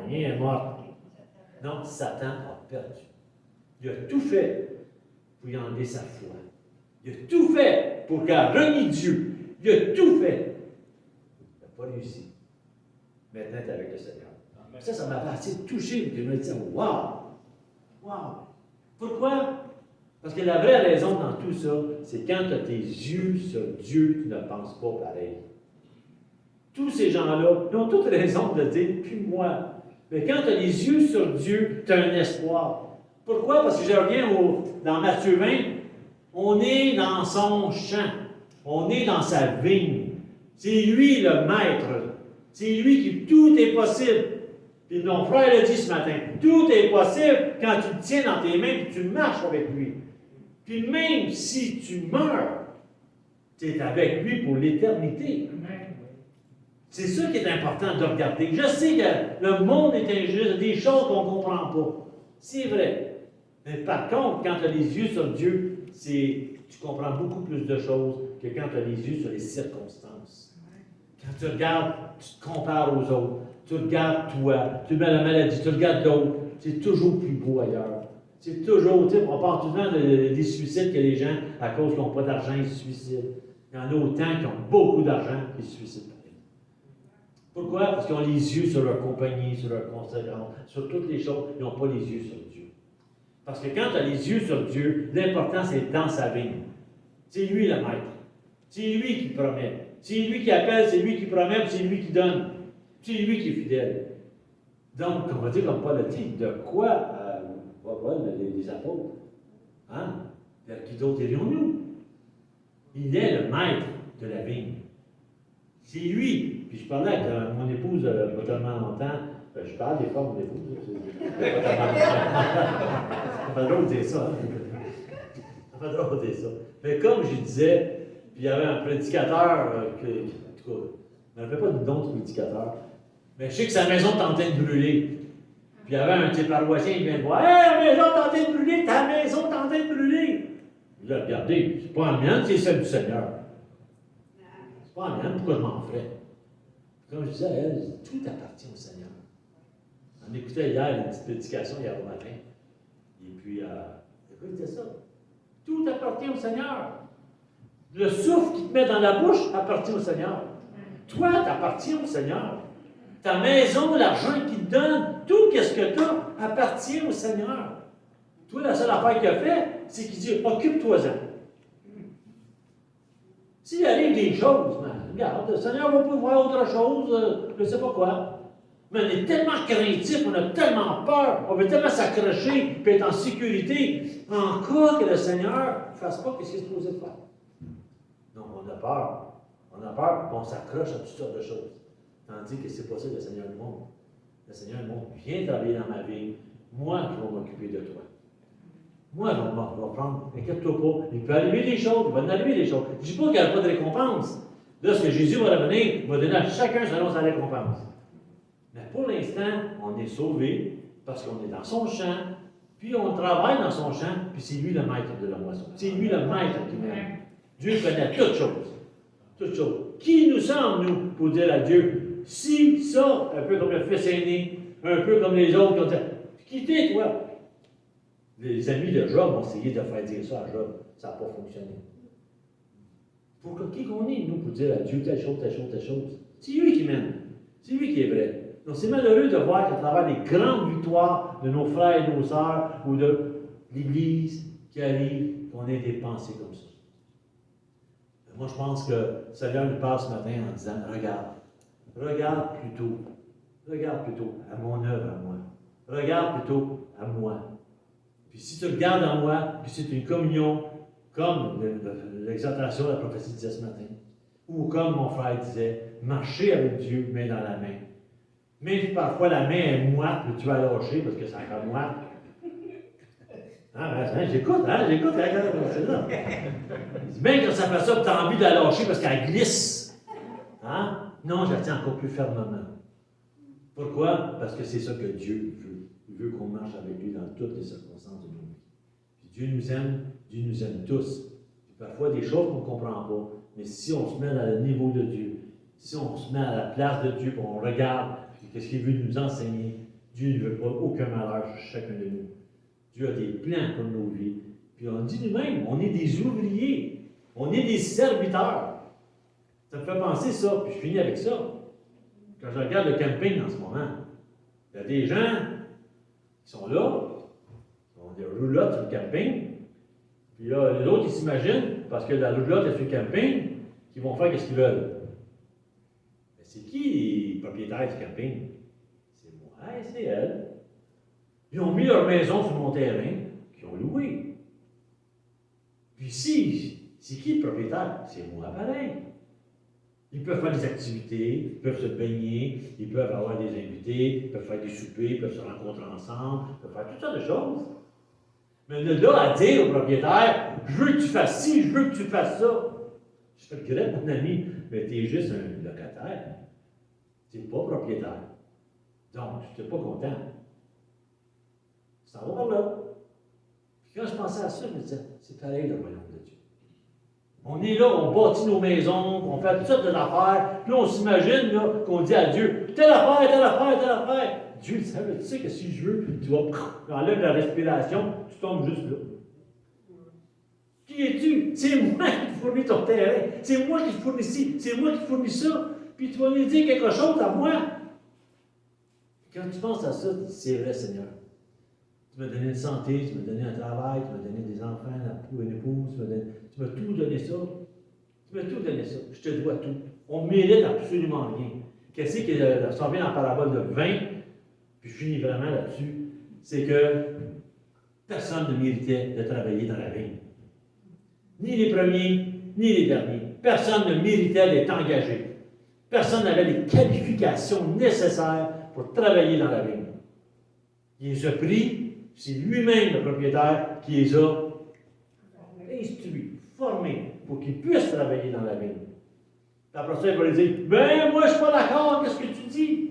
Rien est mort. Non, Satan a perdu. Il a tout fait pour y enlever sa foi. Il a tout fait pour qu'elle renie Dieu. Il a tout fait. Il n'a pas réussi. Maintenant, tu es avec le Seigneur. Ça m'a assez touché. Je me dis, waouh! Wow! Pourquoi? Parce que la vraie raison dans tout ça, c'est quand tu as tes yeux sur Dieu, tu ne penses pas pareil. Tous ces gens-là, ils ont toutes raison de dire, puis moi. Mais quand tu as les yeux sur Dieu, tu as un espoir. Pourquoi? Parce que je reviens dans Matthieu 20, on est dans son champ. On est dans sa vigne. C'est lui le maître. C'est lui qui tout est possible. Puis mon frère l'a dit ce matin, tout est possible quand tu le tiens dans tes mains et tu marches avec lui. Puis même si tu meurs, tu es avec lui pour l'éternité. C'est ça qui est important de regarder. Je sais que le monde est injuste, il y a des choses qu'on ne comprend pas. C'est vrai. Mais par contre, quand tu as les yeux sur Dieu, tu comprends beaucoup plus de choses que quand tu as les yeux sur les circonstances. Quand tu regardes, tu te compares aux autres. Tu regardes toi, tu mets la maladie, tu regardes l'autre. C'est toujours plus beau ailleurs. C'est toujours, tu sais, on parle tout le temps des suicides que les gens, à cause qu'ils n'ont pas d'argent, ils se suicident. Il y en a autant qui ont beaucoup d'argent qui se suicident. Pourquoi? Parce qu'ils ont les yeux sur leur compagnie, sur leur conséquence, sur toutes les choses. Ils n'ont pas les yeux sur Dieu. Parce que quand tu as les yeux sur Dieu, l'important c'est dans sa vigne. C'est lui le maître. C'est lui qui promet. C'est lui qui appelle, c'est lui qui promet, puis c'est lui qui donne. C'est lui qui est fidèle. Donc, on va dire comme Paul a dit, de quoi les apôtres? Hein? Qui d'autre irions-nous? Il est le maître de la vigne. C'est lui. Puis je parlais avec mon épouse pas tellement longtemps. Je parle des fois de mon épouse. Pas tellement longtemps. Ça fait drôle de dire ça. Ça fait drôle de dire ça. Mais comme je disais, puis il y avait un prédicateur, en tout cas, je ne me rappelle pas du nom du prédicateur, mais je sais que sa maison est en train de brûler. Puis il y avait un de ses paroissiens qui vient me voir. Hey, la maison est en train de brûler, ta maison est en train de brûler. Je dis, regardez, c'est pas la mienne, c'est celle du Seigneur. C'est pas la mienne, pourquoi je m'en ferais? Comme je disais à elle, tout appartient au Seigneur. On écoutait hier une petite prédication hier au matin. Et puis, écoute, c'est ça. Tout appartient au Seigneur. Le souffle qui te met dans la bouche appartient au Seigneur. Toi, t'appartiens au Seigneur. Ta maison, l'argent qu'il te donne, tout ce que tu as appartient au Seigneur. Toi, la seule affaire qu'il a fait, c'est qu'il dit, occupe-toi-en. S'il arrive des choses, regarde, le Seigneur va pouvoir autre chose, je ne sais pas quoi. Mais on est tellement craintif, on a tellement peur, on veut tellement s'accrocher et être en sécurité, en cas que le Seigneur ne fasse pas ce qu'il est supposé faire. Donc, on a peur. On a peur, on s'accroche à toutes sortes de choses. Tandis que c'est pas ça que le Seigneur nous montre. Le Seigneur nous montre, viens travailler dans ma vie, moi je vais m'occuper de toi. Moi, je vais prendre, inquiète-toi pas. Il peut arriver des choses, il va en arriver des choses. Je ne dis pas qu'il n'y aura pas de récompense. Lorsque Jésus va revenir, il va donner à chacun selon sa récompense. Mais pour l'instant, on est sauvé parce qu'on est dans son champ, puis on travaille dans son champ, puis c'est lui le maître de la moisson. C'est lui le maître qui m'aime. Dieu connaît toutes choses. Toutes choses. Qui nous sommes, nous, pour dire à Dieu, si ça, un peu comme le fils aîné, un peu comme les autres qui ont dit, quittez toi. Les amis de Job ont essayé de faire dire ça à Job. Ça n'a pas fonctionné. Pour qui qu'on est, nous, pour dire à Dieu telle chose, telle chose, telle chose? C'est lui qui mène. C'est lui qui est vrai. Donc, c'est malheureux de voir qu'à travers les grandes victoires de nos frères et nos sœurs ou de l'Église qui arrive, qu'on ait des pensées comme ça. Moi, je pense que le Seigneur nous parle ce matin en disant, regarde plutôt à mon œuvre à moi. Regarde plutôt à moi. Puis si tu regardes en moi, puis c'est une communion, comme l'exhortation de la prophétie disait ce matin, ou comme mon frère disait, marcher avec Dieu main dans la main. Même parfois la main est moite, puis tu vas lâcher parce que c'est encore moite. J'écoute, c'est là. Même quand ça fait ça, tu as envie de la lâcher parce qu'elle glisse. Hein? Non, je la tiens encore plus fermement. Pourquoi? Parce que c'est ça que Dieu veut. Il veut qu'on marche avec lui dans toutes les circonstances de nos vies. Puis Dieu nous aime tous. Puis parfois des choses qu'on ne comprend pas. Mais si on se met dans le niveau de Dieu, si on se met à la place de Dieu, puis on regarde, puis qu'est-ce qu'il veut nous enseigner, Dieu ne veut pas aucun malheur chez chacun de nous. Dieu a des plans pour nos vies. Puis on dit nous-mêmes, on est des ouvriers, on est des serviteurs. Ça me fait penser ça, puis je finis avec ça. Quand je regarde le camping en ce moment, il y a des gens qui sont là, qui ont des roulottes sur le camping, puis là, les autres, ils s'imaginent, parce que la roulotte est sur le camping, qu'ils vont faire ce qu'ils veulent. Mais c'est qui les propriétaires du camping? C'est moi et c'est elle. Ils ont mis leur maison sur mon terrain, qu'ils ont loué. Puis si, c'est qui le propriétaire? C'est moi pareil. Ils peuvent faire des activités, ils peuvent se baigner, ils peuvent avoir des invités, ils peuvent faire des soupers, ils peuvent se rencontrer ensemble, ils peuvent faire toutes sortes de choses. Mais de là à dire au propriétaire, je veux que tu fasses ci, je veux que tu fasses ça. Je te regrette, mon ami, mais tu es juste un locataire. Tu n'es pas propriétaire. Donc, tu n'es pas content. Ça va par là. Puis quand je pensais à ça, je me disais, c'est pareil le royaume de Dieu. On est là, on bâtit nos maisons, on fait toutes sortes d'affaires, puis on s'imagine là, qu'on dit à Dieu, telle affaire, telle affaire, telle affaire. Dieu dit, tu sais que si je veux, tu vas enlèves la respiration, tu tombes juste là. Qui es-tu? C'est moi qui te fournis ton terrain, c'est moi qui te fournis ci, c'est moi qui te fournis ça, puis tu vas lui dire quelque chose à moi. Quand tu penses à ça, tu dis, c'est vrai, Seigneur. Tu m'as donné une santé, tu m'as donné un travail, tu m'as donné des enfants, une épouse, tu m'as tout donné ça. Tu m'as tout donné ça. Je te dois tout. On ne mérite absolument rien. Qu'est-ce qui s'en vient dans la parabole de 20, puis je finis vraiment là-dessus, c'est que personne ne méritait de travailler dans la vigne. Ni les premiers, ni les derniers. Personne ne méritait d'être engagé. Personne n'avait les qualifications nécessaires pour travailler dans la vigne. Il les a pris, c'est lui-même le propriétaire qui les a instruits, formés, pour qu'ils puissent travailler dans la vigne. Après ça, il va lui dire, ben moi je ne suis pas d'accord, qu'est-ce que tu dis?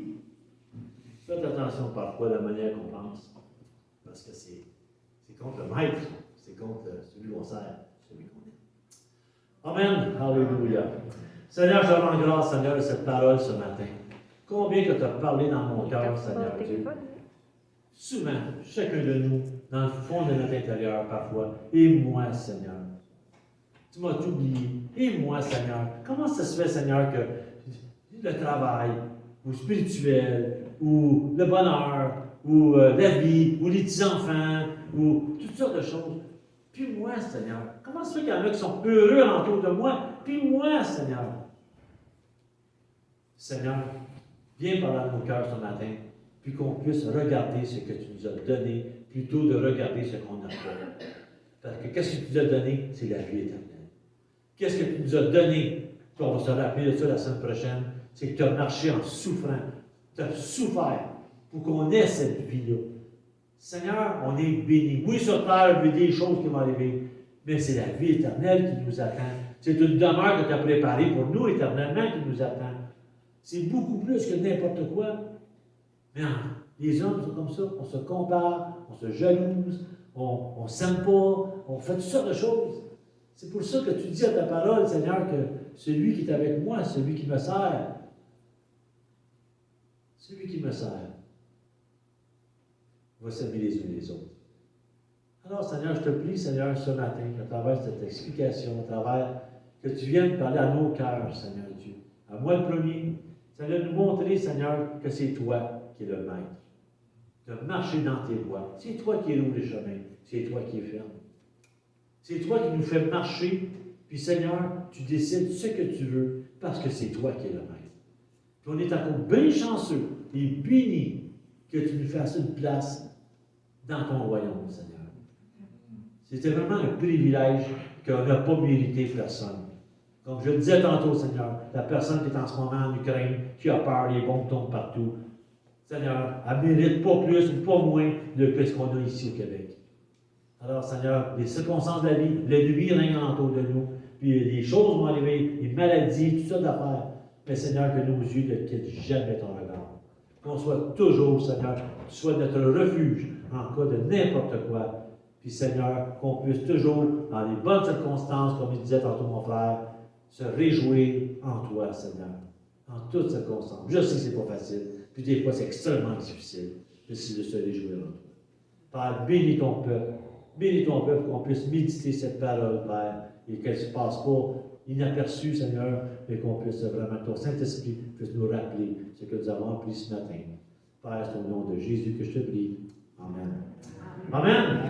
Faites attention parfois à la manière qu'on pense, parce que c'est contre le maître, c'est contre celui qu'on sert, celui qu'on est. Amen, alléluia. Seigneur, je te rends grâce, Seigneur, de cette parole ce matin. Combien que tu as parlé dans mon cœur, Seigneur Dieu. Souvent, chacun de nous, dans le fond de notre intérieur, parfois, et moi, Seigneur. Tu m'as tout oublié. Et moi, Seigneur. Comment ça se fait, Seigneur, que le travail, ou spirituel, ou le bonheur, ou la vie, ou les petits-enfants, ou toutes sortes de choses. Puis moi, Seigneur. Comment ça se fait qu'il y en a qui sont heureux autour de moi? Puis moi, Seigneur. Seigneur, viens parler à nos cœurs ce matin, puis qu'on puisse regarder ce que tu nous as donné, plutôt de regarder ce qu'on n'a pas. Parce que qu'est-ce que tu nous as donné? C'est la vie éternelle. Qu'est-ce que tu nous as donné? Puis on va se rappeler de ça la semaine prochaine. C'est que tu as marché en souffrant. Tu as souffert pour qu'on ait cette vie-là. Seigneur, on est bénis. Oui, sur terre, il y a des choses qui vont arriver, mais c'est la vie éternelle qui nous attend. C'est une demeure que tu as préparée pour nous éternellement qui nous attend. C'est beaucoup plus que n'importe quoi. Mais les hommes sont comme ça. On se compare, on se jalouse, on ne s'aime pas, on fait toutes sortes de choses. C'est pour ça que tu dis à ta parole, Seigneur, que celui qui est avec moi, celui qui me sert, va servir les uns les autres. Alors, Seigneur, je te prie, Seigneur, ce matin, à travers cette explication, à travers que tu viennes parler à nos cœurs, Seigneur Dieu. À moi le premier, Seigneur, nous montrer, Seigneur, que c'est toi qui es le maître. De marcher dans tes voies. C'est toi qui roule les chemins. C'est toi qui es ferme. C'est toi qui nous fais marcher. Puis, Seigneur, tu décides ce que tu veux parce que c'est toi qui es le maître. Puis, on est encore bien chanceux et bénis que tu nous fasses une place dans ton royaume, Seigneur. C'était vraiment un privilège qu'on n'a pas mérité personne. Comme je le disais tantôt, Seigneur, la personne qui est en ce moment en Ukraine, qui a peur, les bombes tombent partout, Seigneur, elle ne mérite pas plus ou pas moins de ce qu'on a ici au Québec. Alors, Seigneur, les circonstances de la vie, l'ennemi règne autour de nous, puis les choses vont arriver, les maladies, toutes sortes d'affaires. Mais, Seigneur, que nos yeux ne quittent jamais ton regard. Qu'on soit toujours, Seigneur, tu sois notre refuge en cas de n'importe quoi. Puis, Seigneur, qu'on puisse toujours, dans les bonnes circonstances, comme il disait tantôt mon frère, se réjouir en toi, Seigneur. En toutes circonstances. Je sais que ce n'est pas facile. Puis des fois, c'est extrêmement difficile de se réjouir en toi. Père, bénis ton peuple. Bénis ton peuple qu'on puisse méditer cette parole, Père, et qu'elle ne se passe pas inaperçue, Seigneur, mais qu'on puisse vraiment, ton Saint-Esprit puisse nous rappeler ce que nous avons appris ce matin. Père, c'est au nom de Jésus que je te prie. Amen. Amen.